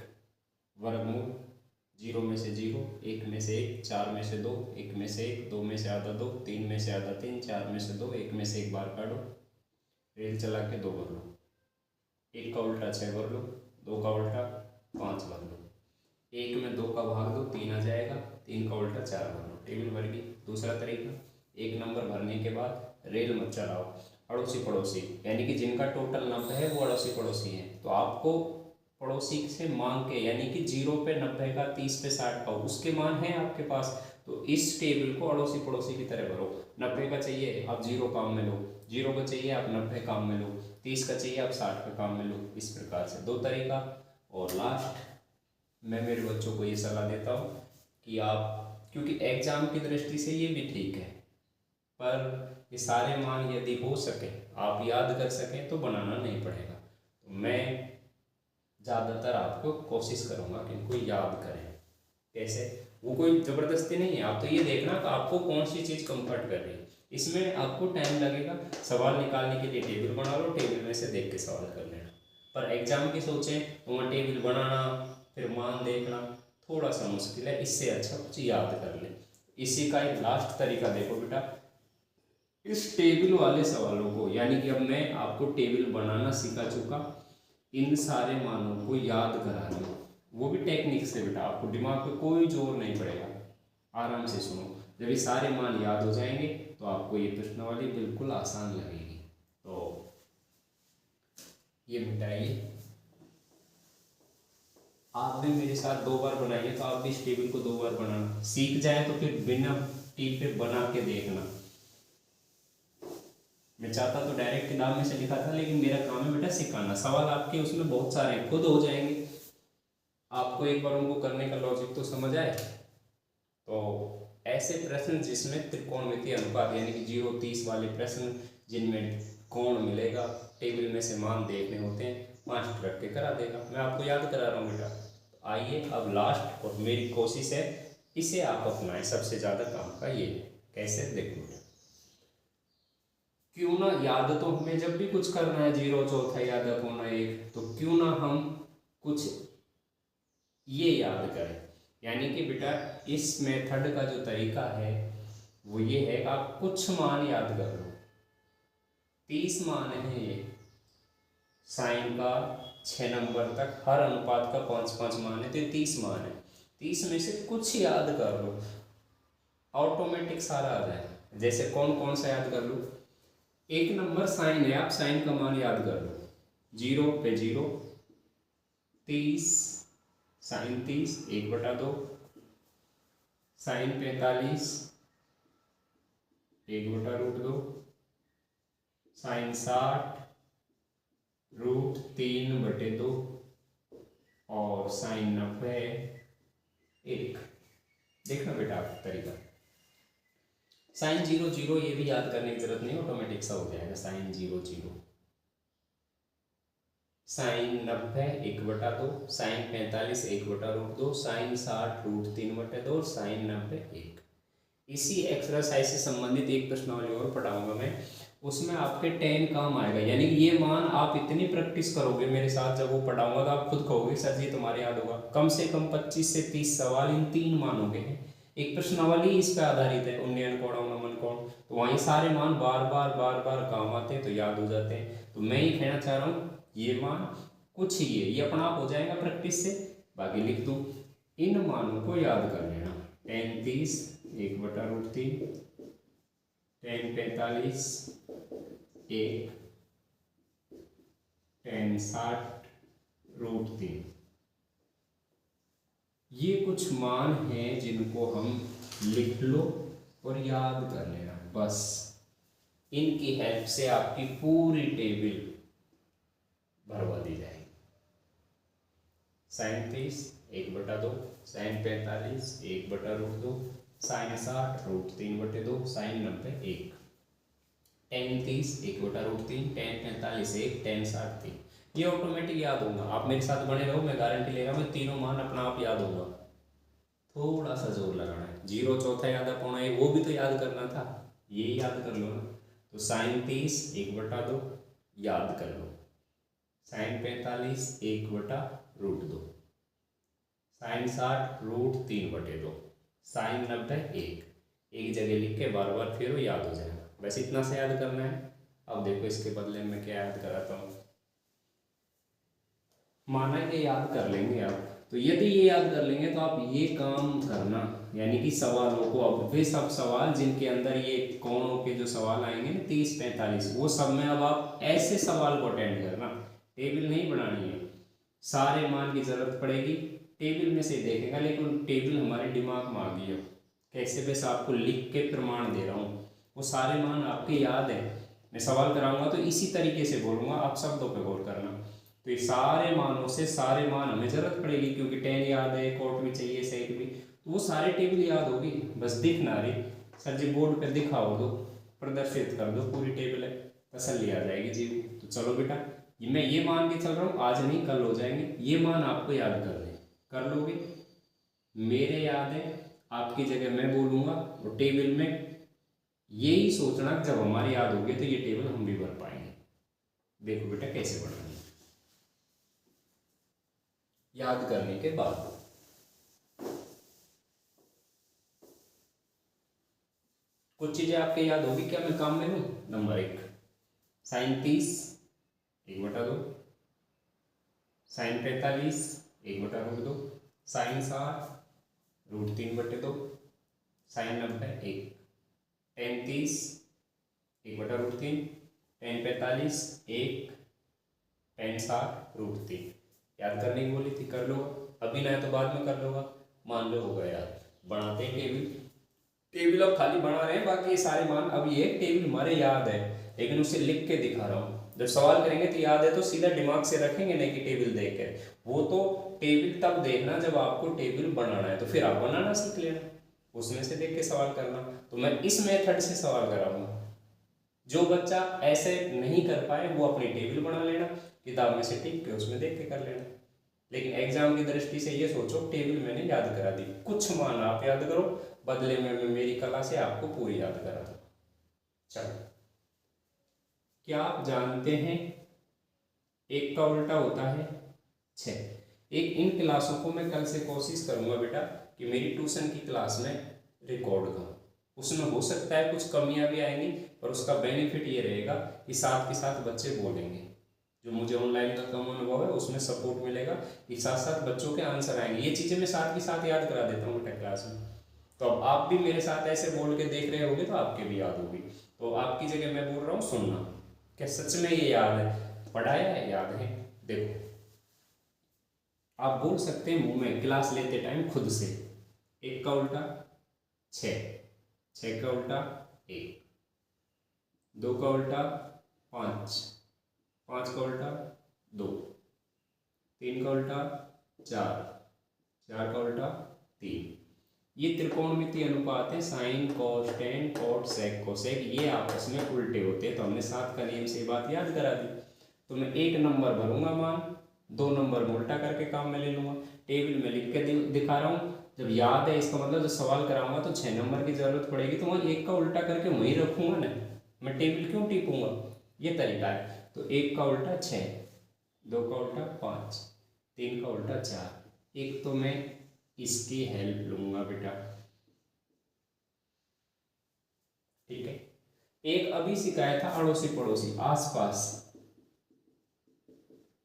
वर्गमूल, 0 में से 0, 1 में से 1, 4 में से 2, 1 में से 1, 2 में से आधा 2, 3 में से आधा 3, 4 में से 2, 1 में से 1 बार काटो, रेल चला के 2 भर लो, 1 का उल्टा 6 भर लो, 2 का उल्टा 5 भर लो, 1 में 2 का भाग दो 3 आ जाएगा, 3 का उल्टा 4 भर लो, टेबल भर गई। दूसरा तरीका, 1 नंबर भरने के बाद रेल मत चलाओ, अड़ोसी पड़ोसी यानी कि जिनका टोटल 90 है वो अड़ोसी पड़ोसी हैं, तो आपको पड़ोसी से मांग के यानी कि 0 पे 90 का, 30 पे 60 का उसके मान है आपके पास, तो इस टेबल को अड़ोसी पड़ोसी की तरह भरो। 90 का चाहिए आप 0 काम में लो, 0 का चाहिए आप 90 काम में लो, 30 का चाहिए आप 60 का काम में लो। इस प्रकार से दो तरीका। और लास्ट मैं मेरे बच्चों को ये सलाह देता हूँ कि आप, क्योंकि एग्जाम की दृष्टि से ये भी ठीक है, पर ये सारे मान यदि हो सके आप याद कर सकें तो बनाना नहीं पड़ेगा। तो मैं ज़्यादातर आपको कोशिश करूँगा कि इनको याद करें। कैसे? वो कोई ज़बरदस्ती नहीं है, आप तो ये देखना कि आपको कौन सी चीज़ कंफर्ट कर रही है। इसमें आपको टाइम लगेगा, सवाल निकालने के लिए टेबल बना लो, टेबल में से देख के सवाल कर लेना। पर एग्जाम की सोचें तो वहाँ टेबल बनाना फिर मान देखना थोड़ा सा मुश्किल है, इससे अच्छा कुछ याद कर ले। इसी का एक लास्ट तरीका देखो बेटा, इस टेबल वाले सवालों को, यानी कि अब मैं आपको टेबल बनाना सिखा चुका, इन सारे मानों को याद करा लो, वो भी टेक्निक से बेटा, आपको दिमाग पे कोई जोर नहीं पड़ेगा, आराम से सुनो। जब ये सारे मान याद हो जाएंगे तो आपको ये प्रश्नावली बिल्कुल आसान लगेगी। तो ये मिटाइए, आप भी मेरे साथ 2 बार बनाइए, तो आप भी इस टेबल को 2 बार बनाना सीख जाए तो फिर बिना टीप पे बना के देखना। मैं चाहता तो डायरेक्ट किताब में से लिखा था, लेकिन मेरा काम है बेटा सिखाना। सवाल आपके उसमें बहुत सारे खुद हो जाएंगे, आपको एक बार उनको करने का लॉजिक तो समझ आए। तो ऐसे प्रश्न जिसमें त्रिकोणमितीय अनुपात यानी कि 0 30 वाले प्रश्न जिनमें कोण मिलेगा, टेबल में से मान देखने होते हैं, मास्टर रख के करा देगा। मैं आपको याद करा रहा हूँ बेटा। तो आइए अब लास्ट, और मेरी कोशिश है इसे आप अपनाएं, सबसे ज़्यादा काम का ये है। कैसे? देखो, क्यों ना याद तो हमें जब भी कुछ करना है 0 चौथाई आधा पौना 1, तो क्यों ना हम कुछ ये याद करें। यानी कि बेटा इस मेथड का जो तरीका है वो ये है कि आप कुछ मान याद कर लो। 30 मान है ये, साइन का 6 नंबर तक हर अनुपात का 5-5 मान है, तो 30 मान है। 30 में से कुछ याद कर लो, ऑटोमेटिक सारा आ जाएगा। जैसे कौन कौन सा याद कर लो? 1 नंबर साइन है, आप साइन का मान याद कर लो, 0 पे 0, 30 साइन 30 1/2, साइन 45 1/√2, साइन 60 √3/2 और साइन 90 1। देखना बेटा आप तरीका, साइन 0 0 ये भी याद करने की जरूरत नहीं, ऑटोमेटिक सा हो जाएगा। साइन 0 0, साइन 90 1/2, साइन 45 1/√2, साइन 60 √3/2 और साइन 90 1। इसी एक्सरसाइज से संबंधित एक प्रश्नावली और पढ़ाऊंगा मैं, उसमें आपके 10 काम आएगा। यानी कि ये मान आप इतनी प्रैक्टिस करोगे मेरे साथ, जब वो पढ़ाऊंगा तो आप खुद कहोगे सर जी तुम्हारे याद होगा। कम से कम 25 से 30 सवाल इन 3 मानों के हैं। एक प्रश्नावली इस पर आधारित है, उन्नयन कोण अवनमन कोण, तो वहीं सारे मान बार बार काम आते हैं, तो याद हो जाते हैं। तो मैं ये कहना चाह रहा हूँ ये मान कुछ ये अपना आप हो जाएगा प्रैक्टिस से। बाकी लिख दूँ, इन मानों को याद कर लेना। 10 30 1/√3, 10 45 1, 10 60 √3। ये कुछ मान हैं जिनको हम लिख लो और याद कर लेना, बस इनकी हेल्प से आपकी पूरी टेबल भरवा दी जाएगी। Sine 30 1/2, sine 45 1/√2, sine 60 √3/2, sine 90 1, 10 30 1/√3, 10 45 1, 10 60 3। ये ऑटोमेटिक याद होगा। आप मेरे साथ बने रहो, मैं गारंटी ले रहा हूँ, मैं तीनों मान अपना आप याद होगा। थोड़ा सा जोर लगाना है। 0 चौथाई आधा पौना 1 वो भी तो याद करना था, ये याद कर लो ना। तो साइन 30 1/2, याद कर लो। साइन 45 1/√2, साइन 60 √3/2, साइन 90 एक जगह लिख के बार बार फिर याद हो जाएगा। बस इतना से याद करना है। अब देखो इसके बदले में क्या याद कराता हूँ। माना ये याद कर लेंगे आप, तो यदि ये याद कर लेंगे तो आप ये काम करना, यानी कि सवालों को, अब वे सब सवाल जिनके अंदर ये कोणों के जो सवाल आएंगे ना 30 45, वो सब में अब आप ऐसे सवाल को अटेंड करना, टेबल नहीं बनानी है। सारे मान की जरूरत पड़ेगी, टेबल में से देखेगा, लेकिन टेबल हमारे दिमाग में आ गई हो कैसे, बस आपको लिख के प्रमाण दे रहा हूँ, वो सारे मान आपके याद है। मैं सवाल कराऊंगा तो इसी तरीके से बोलूँगा, आप शब्दों पे गौर करना। तो ये सारे मानों से सारे मान हमें जरूरत पड़ेगी, क्योंकि टेन याद है, कोट भी चाहिए, सेक भी, तो वो सारे टेबल याद होगी। बस दिखना रही सर जी बोर्ड पे दिखाओ दो, प्रदर्शित कर दो, पूरी टेबल है, तसल्ली आ जाएगी जी। तो चलो बेटा, मैं ये मान के चल रहा हूँ, आज नहीं कल हो जाएंगे। ये मान आपको याद करने, कर लोगे, मेरे याद है, आपकी जगह मैं बोलूँगा, और टेबल में यही सोचना जब हमारी याद होगी तो ये टेबल हम भी भर पाएंगे। देखो बेटा कैसे बनानी, याद करने के बाद कुछ चीजें आपके याद होगी क्या, मैं काम में लूँ। Number 1 sine 30 1/2, sine 45 1/√2, sine 60 √3/2, sine 90 1, tan 30 1/√3, tan 45 1, tan 60 √3। याद करने की बोली थी, कर लो अभी, ना तो बाद में कर लोगा, मान लो होगा याद। बनाते हैं टेबल अब खाली बना रहे हैं, बाकी ये सारे मान, अब ये टेबल हमारे याद है, लेकिन उसे लिख के दिखा रहा हूँ। जब सवाल करेंगे तो याद है तो सीधा दिमाग से रखेंगे, नहीं कि टेबल देख कर। वो तो टेबल तब देखना जब आपको टेबल बनाना है, तो फिर आप बनाना सीख लेना, उसमें से देख के सवाल करना। तो मैं इस मेथड से सवाल कराऊंगा। जो बच्चा ऐसे नहीं कर पाए वो अपनी टेबल बना लेना, किताब में से टिक के उसमें देख के कर लेना। लेकिन एग्जाम की दृष्टि से ये सोचो, टेबल मैंने याद करा दी, कुछ मान आप याद करो, बदले में मैं मेरी कला से आपको पूरी याद करा दूँ। चलो, क्या आप जानते हैं 1 का उल्टा होता है 6। इन क्लासों को मैं कल से कोशिश करूंगा बेटा कि मेरी ट्यूशन की क्लास में रिकॉर्ड करूँ। उसमें हो सकता है कुछ कमियां भी आएंगी, पर उसका बेनिफिट ये रहेगा कि साथ के साथ बच्चे बोलेंगे। जो मुझे ऑनलाइन का कम अनुभव है उसमें सपोर्ट मिलेगा कि साथ साथ बच्चों के आंसर आएंगे। ये चीज़ें मैं साथ के साथ याद करा देता हूँ बेटा क्लास में। तो अब आप भी मेरे साथ ऐसे बोल के देख रहे होगे तो आपके भी याद होगी। तो आपकी जगह मैं बोल रहा हूँ, सुनना, क्या सच में ये याद है, पढ़ाया है, याद है। देखो, आप बोल सकते हैं मुंह में क्लास लेते टाइम खुद से, 1 का उल्टा 6, 6 का उल्टा 1, 2 का उल्टा 5, 5 का उल्टा 2, 3 का उल्टा 4, 4 का उल्टा 3। ये त्रिकोणमितीय अनुपात है, sine cos tan cot sec cosec, ये आपस में उल्टे होते हैं। तो हमने 7 का नियम से ये बात याद करा दी। तो मैं 1 नंबर भरूंगा मान, 2 नंबर में उल्टा करके काम में ले लूंगा। टेबल में लिख के दिखा रहा हूँ, जब याद है इसका मतलब जब सवाल कराऊंगा तो 6 नंबर की जरूरत पड़ेगी, तो वहाँ 1 का उल्टा करके वहीं रखूंगा ना, मैं टेबल क्यों टिपूंगा। ये तरीका है। तो 1 का उल्टा 6, 2 का उल्टा 5, 3 का उल्टा 4। एक तो मैं इसकी हेल्प लूंगा बेटा, ठीक है। एक अभी सिखाया था अड़ोसी पड़ोसी, आसपास।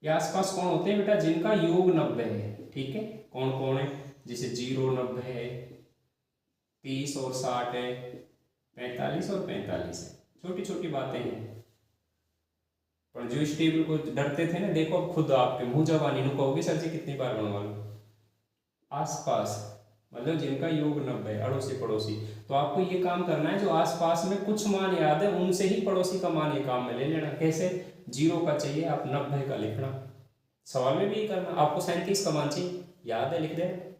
ये आसपास कौन होते हैं बेटा, जिनका योग 90 है, ठीक है। कौन कौन है, जैसे 0 90 है, 30 और 60 है, 45 और 45 है। छोटी छोटी बातें हैं, पर जो इस टेबल को डरते थे ना, देखो अब खुद आपके मुंह जबानी नु कहोगे सर जी कितनी बार बनवा लो। आसपास मतलब जिनका योग 90 है, अड़ोसी पड़ोसी। तो आपको ये काम करना है, जो आसपास में कुछ मान याद है उनसे ही पड़ोसी का मान ये काम में ले लेना। कैसे, 0 का चाहिए आप 90 का लिखना, सवाल में भी ये करना। आपको 37 का मान चाहिए, याद है लिख देना।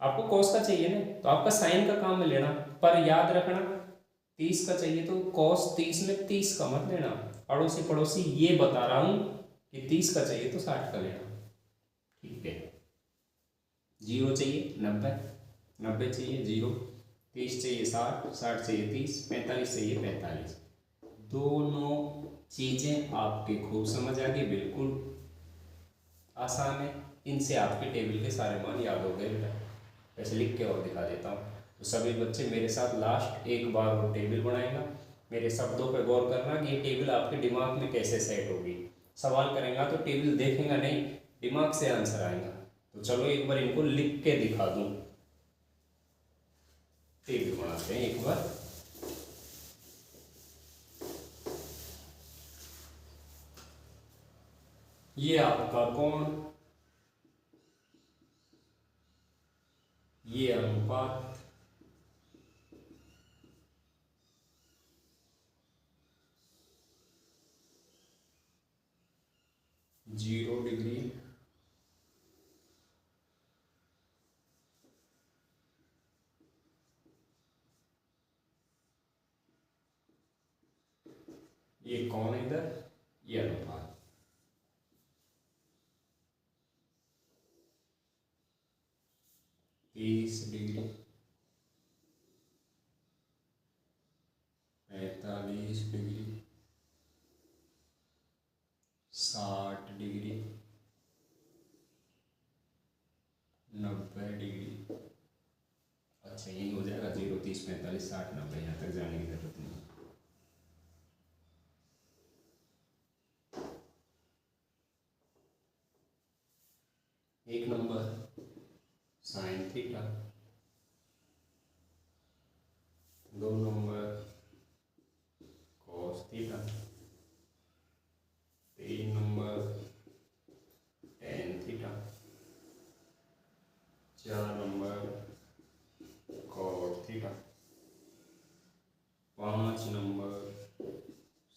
आपको कॉस का चाहिए ना, तो आपका साइन का काम में लेना, पर याद रखना 30 का चाहिए तो कॉस 30 में 30 का मत लेना। अड़ोसी पड़ोसी ये बता रहा हूं कि 30 का चाहिए तो 60 का लेना, ठीक है। 0 चाहिए 90, 90 चाहिए 0, 30 चाहिए 60, 60 चाहिए 30, 45 चाहिए 45। दोनों चीज़ें आपके खूब समझ आ गई, बिल्कुल आसान है। इनसे आपके टेबल के सारे मान याद हो गए बेटा। ऐसे लिख के और दिखा देता हूँ। तो सभी बच्चे मेरे साथ लास्ट एक बार वो टेबल बनाएगा, मेरे शब्दों पर गौर करना कि ये टेबल आपके दिमाग में कैसे सेट होगी। सवाल करेंगे तो टेबल देखेगा नहीं, दिमाग से आंसर आएगा। तो चलो एक बार इनको लिख के दिखा दूँ। टेबल बनाते हैं एक बार। ये आपका कोण, ये अनुपात, जीरो डिग्री, ये कोण इधर, ये अनुपात। 30 डिग्री, 45 डिग्री, 60 डिग्री, 90 डिग्री। अच्छा यही हो जाएगा 0, 30, 45, 60, 90, यहाँ तक जाने की जरूरत नहीं। एक number sine theta, 2 number cos theta, 3 number tan theta, 4 number cot theta, 5 number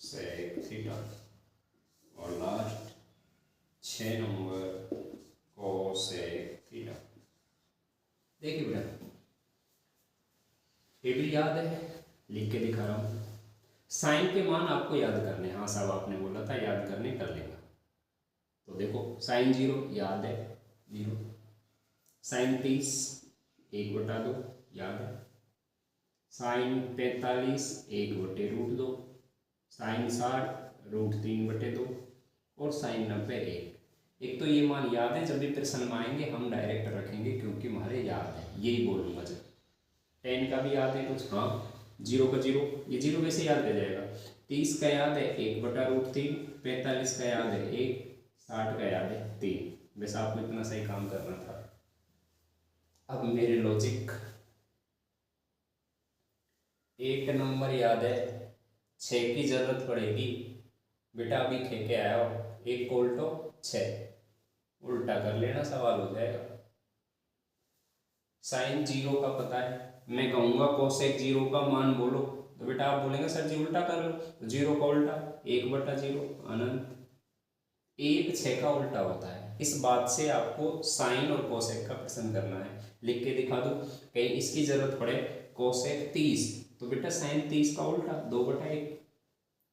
sec theta, और लास्ट 6 नंबर कोसेक थीटा। देखिए बेटा टेबल याद है, लिख के दिखा रहा हूँ। साइन के मान आपको याद करने, हाँ साहब आपने बोला था याद करने, कर लेगा। तो देखो साइन 0 याद है, 0। साइन 30 1/2 याद है। साइन 45 1/√2। साइन 60 √3/2। और साइन 90 1। एक तो ये मान याद है, जब भी प्रश्न में आएंगे हम डायरेक्ट रखेंगे क्योंकि हमारे याद है, यही बोलूँगा। जब 10 का भी याद है कुछ, हाँ 0 का 0, ये 0 कैसे याद रह जाएगा। 30 का याद है 1/√3, 45 का याद है 1, 60 का याद है 3। वैसे आपको इतना सही काम करना था। अब मेरे लॉजिक, एक नंबर याद है, 6 की जरूरत पड़ेगी बेटा। अभी खे के आया हो, 1 को उल्टो 6, उल्टा कर लेना, सवाल हो जाएगा। साइन 0 का पता है, मैं कहूँगा कोसेक 0 का मान बोलो, तो बेटा आप बोलेंगे सर जी उल्टा कर लो। तो 0 का उल्टा 1/0 अनंत। 1 6 का उल्टा होता है। इस बात से आपको साइन और कोसेक का प्रश्न करना है। लिख के दिखा दो, कहीं इसकी जरूरत पड़े कोसेक 30, तो बेटा साइन 30 का उल्टा 2/1,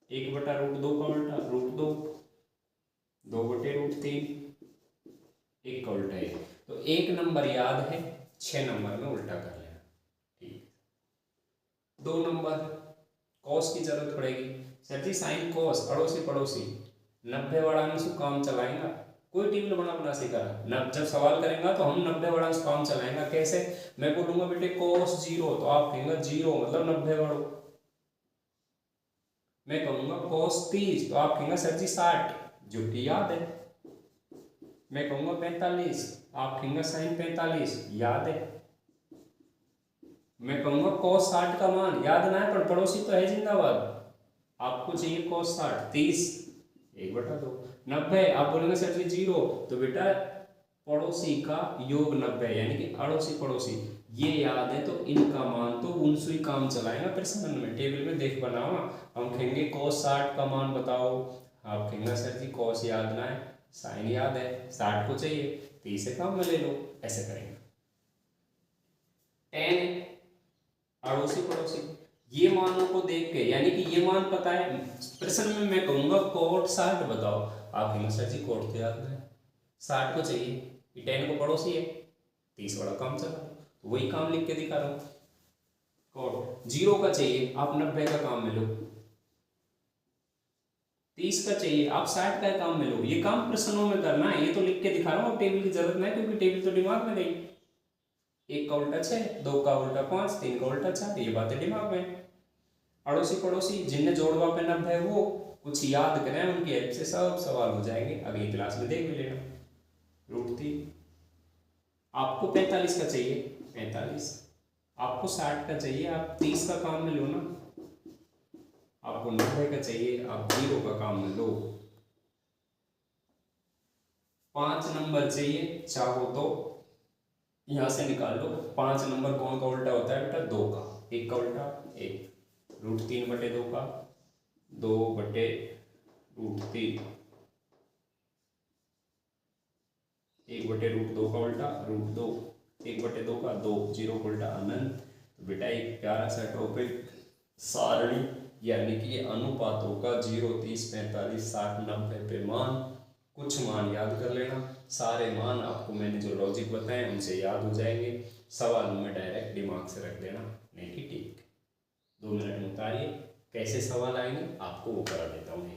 1/√2 का उल्टा √2, 2/√3, 1 का उल्टा 1। तो 1 नंबर याद है, 6 नंबर में उल्टा कर लेना। ठीक। 2 नंबर कॉस की जरूरत पड़ेगी। सर जी साइन कॉस अड़ोसी पड़ोसी 90 वाला अंश काम चलाएगा। कोई टेबल बना सीखा न, जब सवाल करेंगे तो हम 90 वाला अंश काम चलाएगा। कैसे, मैं बोलूंगा बेटे cos 0, तो आप कहेंगे 0 मतलब 90 वालों। मैं कहूंगा cos 30, तो आप कहेंगे सर जी 60, जो कि याद है। मैं कहूंगा 45, आप कहेंगे साइन 45, याद है। मैं कहूंगा cos 60 का मान याद ना है, पर पड़ोसी तो है जिंदाबाद। आपको चाहिए cos 60, 30 1/2। 90 आप बोलेंगे सर जी 0, तो बेटा पड़ोसी का योग 90, यानी कि अड़ोसी पड़ोसी, ये याद है। तो इनका मान तो उनसे ही काम चलाएगा प्रश्न में। टेबल में देख बनाओ, हम कहेंगे cos 60 का मान बताओ, आप कहेंगे सर जी cos याद ना है, साइन याद है, 60 को चाहिए, 30 से काम में ले लो। ऐसे करेंगे। 10 अड़ोसी पड़ोसी, ये मानों को देख के, यानी कि ये मान पता है प्रश्न में, मैं कहूंगा कोट 60 बताओ, आप कहेंगे सर जी कोट तो याद है, 60 को चाहिए, ये 10 को पड़ोसी है, 30 वाला काम चला, तो वही काम लिख के दिखा रहा हूँ। कोट 0 का चाहिए, आप 90 का काम में लो, 30 का चाहिए, आप 60 का काम में लो। ये काम प्रश्नों में करना है, ये तो लिख के दिखा रहा हूँ, अब टेबल की जरूरत नहीं, क्योंकि टेबल तो दिमाग में गई। 1 का उल्टा 6, 2 का उल्टा 5, 3 का उल्टा 4, ये बातें दिमाग में। अड़ोसी पड़ोसी जिनने जोड़वा पे नब्बे है वो कुछ याद करें, उनकी हेल्प से सब सवाल हो जाएंगे, अगली क्लास में देख भी लेना। √3। आपको 45 का चाहिए, 45। आपको 60 का चाहिए, आप 30 का काम में लो ना। आपको 90 का चाहिए, आप 0 का काम में लो। 5 नंबर चाहिए, चाहो तो यहां से निकाल लो। 5 नंबर कौन का उल्टा होता है बेटा? 2 का। 1 का उल्टा 1, √3/2 का 2/√3, 1/√2 का उल्टा √2, 1/2 का 2, 0 का उल्टा अनंत। तो बेटा एक प्यारा सा टॉपिक सारणी, यानी कि अनुपातों का 0, 30, 45, 60, 90 पे मान, कुछ मान याद कर लेना। सारे मान आपको मैंने जो लॉजिक बताए उनसे याद हो जाएंगे, सवाल में डायरेक्ट दिमाग से रख देना, नहीं कि ठीक। 2 मिनट में उतारिए, कैसे सवाल आएंगे आपको वो करा देता हूँ।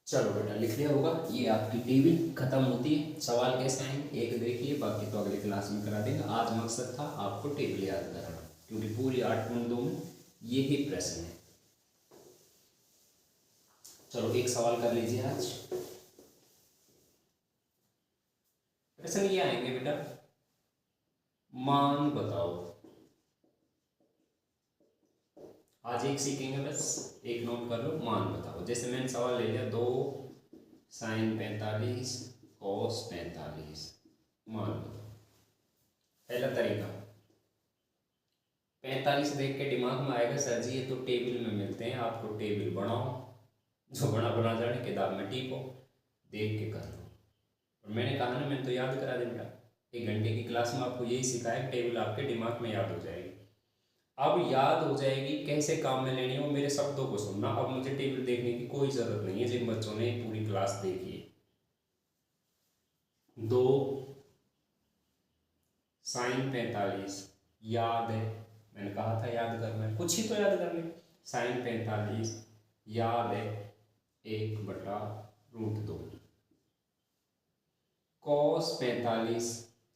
चलो बेटा लिख लिया होगा, ये आपकी टेबल खत्म होती है। सवाल कैसे आएंगे एक देखिए, बाकी तो अगली क्लास में करा देंगे। आज मकसद था आपको टेबल याद कराना, क्योंकि पूरी 8.2 में ये ही प्रश्न है। चलो एक सवाल कर लीजिए आज। प्रश्न ये आएंगे बेटा, मान बताओ। आज एक सीखेंगे, बस एक नोट कर लो, मान बताओ। जैसे मैंने सवाल ले लिया, 2 sin 45 cos 45, मान बताओ। पहला तरीका, 45 देख के दिमाग में आएगा सर जी ये तो टेबल में मिलते हैं, आपको टेबल बनाओ, जो बना जाने किताब में टीपो, देख के कर लो। और मैंने कहा ना, मैंने तो याद करा देगा। 1 घंटे की क्लास में आपको यही सिखाया, टेबल आपके दिमाग में याद हो जाएगी। अब याद हो जाएगी कैसे काम में लेनी है, वो मेरे शब्दों को सुनना। अब मुझे टेबल देखने की कोई जरूरत नहीं है, जिन बच्चों ने पूरी क्लास देखी है। 2 sin 45 याद है, मैंने कहा था याद करना है, कुछ ही तो याद करना है। sin 45 याद है, 1/√2। cos 45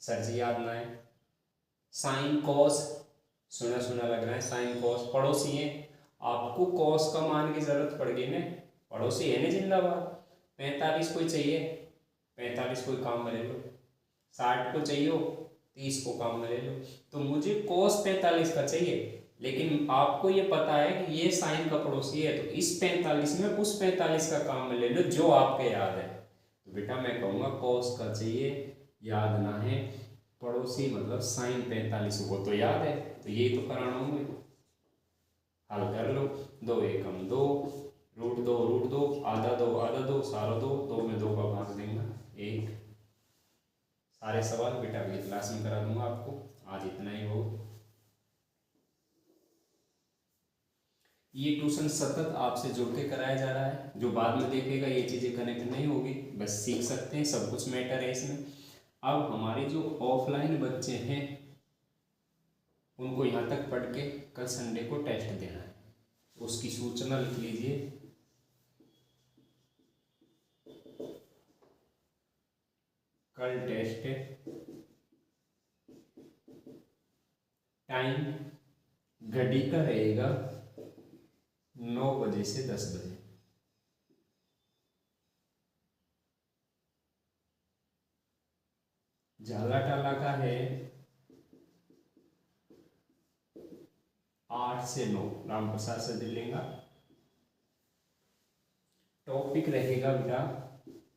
सर जी याद ना है। sin cos सुना सुना लग रहा है, sin cos पड़ोसी है, आपको cos का मान की जरूरत पड़ गई ना, पड़ोसी है ना जिंदाबाद। 45 कोई चाहिए, 45 कोई काम में ले लो। 60 को चाहिए, 30 को काम में ले लो। तो मुझे cos 45 का चाहिए, लेकिन आपको ये पता है कि ये साइन का पड़ोसी है, तो इस 45 में उस 45 का काम में ले लो जो आपके याद है। तो बेटा मैं कहूँगा cos का चाहिए, याद ना है, पड़ोसी मतलब साइन 45 वो तो याद है, तो ये तो कराना होंगे। हल कर लो, 2 एकम 2, √2 आधा 2 आधा 2 सारा 2, 2 में 2 का भाग देंगे 1। सारे सवाल बेटा अगली क्लास में करा दूंगा आपको, आज इतना ही हो। ये ट्यूशन सतत आपसे जुड़ के कराया जा रहा है। जो बाद में देखेगा ये चीज़ें कनेक्ट नहीं होगी, बस सीख सकते हैं, सब कुछ मैटर है इसमें। अब हमारे जो ऑफलाइन बच्चे हैं उनको यहाँ तक पढ़ के कल संडे को टेस्ट देना है, उसकी सूचना लिख लीजिए। कल टेस्ट है, टाइम घड़ी का रहेगा 9 बजे से 10 बजे। झाला टाला का है 8 से 9, राम प्रसाद से दिलेगा। टॉपिक रहेगा बेटा,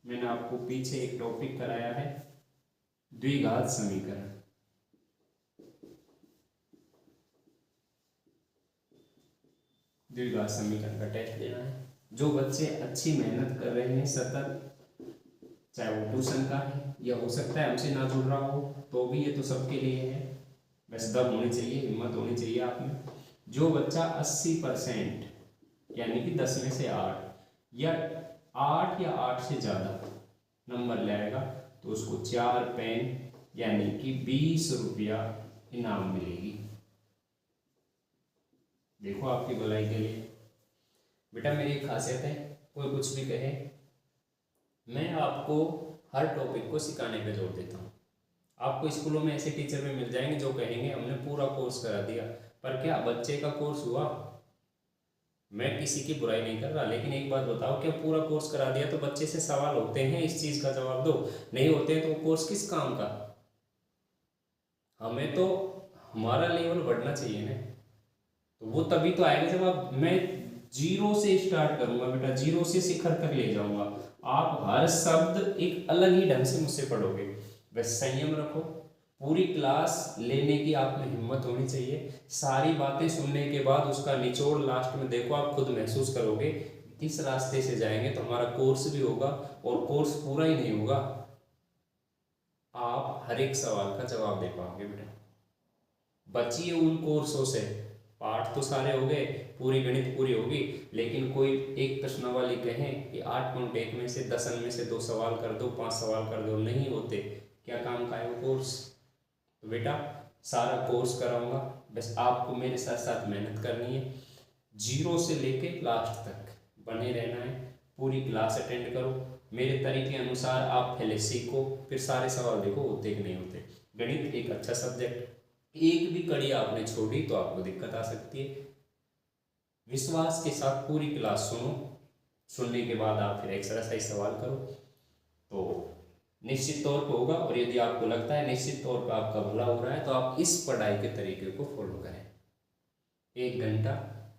मैंने आपको पीछे एक टॉपिक कराया है, द्विघात समीकरण। द्विघात समीकरण का टेस्ट देना है। जो बच्चे अच्छी मेहनत कर रहे हैं सतत, चाहे वो ट्यूशन का है या हो सकता है हमसे ना जुड़ रहा हो, तो भी ये तो सबके लिए है। बस दम होनी चाहिए, हिम्मत होनी चाहिए आप में। जो बच्चा 80% यानी कि 10 में से 8 या 8 से ज़्यादा नंबर लाएगा तो उसको 4 पेन यानी कि 20 रुपया इनाम मिलेगी। देखो आपकी भलाई के लिए। बेटा मेरी एक खासियत है, कोई कुछ भी कहे मैं आपको हर टॉपिक को सिखाने पे जोर देता हूँ। आपको स्कूलों में ऐसे टीचर भी मिल जाएंगे जो कहेंगे हमने पूरा कोर्स करा दिया, पर क्या बच्चे का कोर्स हुआ? मैं किसी की बुराई नहीं कर रहा, लेकिन एक बात बताओ, क्या पूरा कोर्स करा दिया तो बच्चे से सवाल होते हैं इस चीज़ का जवाब दो? नहीं होते हैं तो वो कोर्स किस काम का? हमें तो हमारा लेवल बढ़ना चाहिए ना, तो वो तभी तो आएगा जब आप, मैं जीरो से स्टार्ट करूंगा बेटा, जीरो से शिखर तक ले जाऊंगा। आप हर शब्द एक अलग ही ढंग से मुझसे पढ़ोगे। बस संयम रखो, पूरी क्लास लेने की आप में हिम्मत होनी चाहिए। सारी बातें सुनने के बाद उसका निचोड़ लास्ट में देखो, आप खुद महसूस करोगे इस रास्ते से जाएंगे तो हमारा कोर्स भी होगा, और कोर्स पूरा ही नहीं होगा, आप हर एक सवाल का जवाब दे पाओगे बेटा। बचिए उन कोर्सों से, पाठ तो सारे हो गए, पूरी गणित पूरी होगी, लेकिन कोई एक प्रश्नावली कहें कि 8.1 में से 10 में से 2 सवाल कर दो, 5 सवाल कर दो, नहीं होते, क्या काम का है वो कोर्स? तो बेटा सारा कोर्स कराऊंगा, बस आपको मेरे साथ साथ मेहनत करनी है। जीरो से लेके लास्ट तक बने रहना है, पूरी क्लास अटेंड करो, मेरे तरीके अनुसार आप पहले सीखो, फिर सारे सवाल देखो होते कि नहीं होते। गणित एक अच्छा सब्जेक्ट, एक भी कड़ी आपने छोड़ी तो आपको दिक्कत आ सकती है। विश्वास के साथ पूरी क्लास सुनो, सुनने के बाद आप फिर एक्सरसाइज सवाल करो तो निश्चित तौर पर होगा। और यदि आपको लगता है निश्चित तौर पर आपका भला हो रहा है तो आप इस पढ़ाई के तरीके को फॉलो करें। 1 घंटा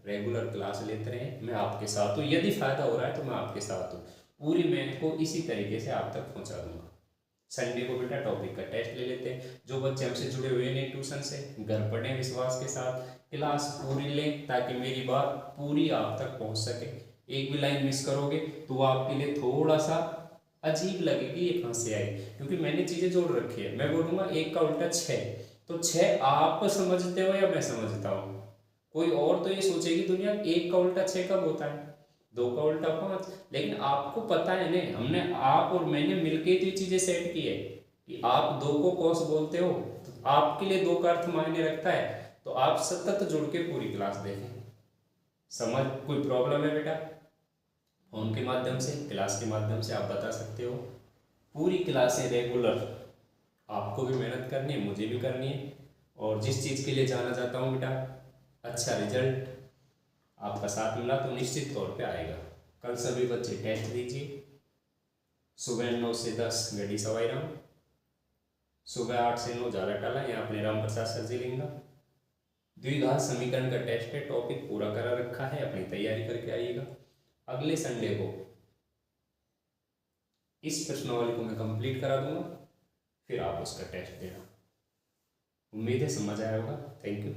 रेगुलर क्लास लेते रहें, मैं आपके साथ हूँ। यदि फायदा हो रहा है तो मैं आपके साथ हूँ, पूरी मैथ को इसी तरीके से आप तक पहुँचा दूंगा। संडे को बेटा टॉपिक का टेस्ट ले लेते हैं। जो बच्चे हमसे जुड़े हुए नहीं ट्यूशन से, घर पढ़ें विश्वास के साथ, क्लास पूरी लें ताकि मेरी बात पूरी आप तक पहुंच सके। एक भी लाइन मिस करोगे तो वो आपके लिए थोड़ा सा अजीब लगेगी, ये कहाँ से आई, क्योंकि मैंने चीज़ें जोड़ रखी है। मैं बोलूँगा 1 का उल्टा 6, तो 6 आप समझते हो या मैं समझता हूँ? कोई और तो ये सोचेगी दुनिया 1 का उल्टा 6 कब होता है, 2 का उल्टा 5, लेकिन आपको पता है ना, हमने आप और मैंने मिलके तो ये चीज़ें सेट की है कि आप 2 को कॉस बोलते हो तो आपके लिए 2 का अर्थ मायने रखता है। तो आप सतत जुड़ के पूरी क्लास देखें। समझ कोई प्रॉब्लम है बेटा? फोन के माध्यम से, क्लास के माध्यम से आप बता सकते हो। पूरी क्लासें रेगुलर, आपको भी मेहनत करनी है, मुझे भी करनी है, और जिस चीज़ के लिए जाना चाहता हूँ बेटा, अच्छा रिजल्ट आपका साथ मिला तो निश्चित तौर पे आएगा। कल सभी बच्चे टेस्ट दीजिए। सुबह 9 से 10 गढ़ी सवाई राम, सुबह 8 से 9 झाला टाला, यहाँ अपने राम प्रसाद सर जी लेंगे। द्विघात समीकरण का टेस्ट है, टॉपिक पूरा करा रखा है, अपनी तैयारी करके आइएगा। अगले संडे को इस प्रश्नावली को मैं कंप्लीट करा दूंगा, फिर आप उसका टेस्ट देना। उम्मीद है समझ आया होगा। Thank you.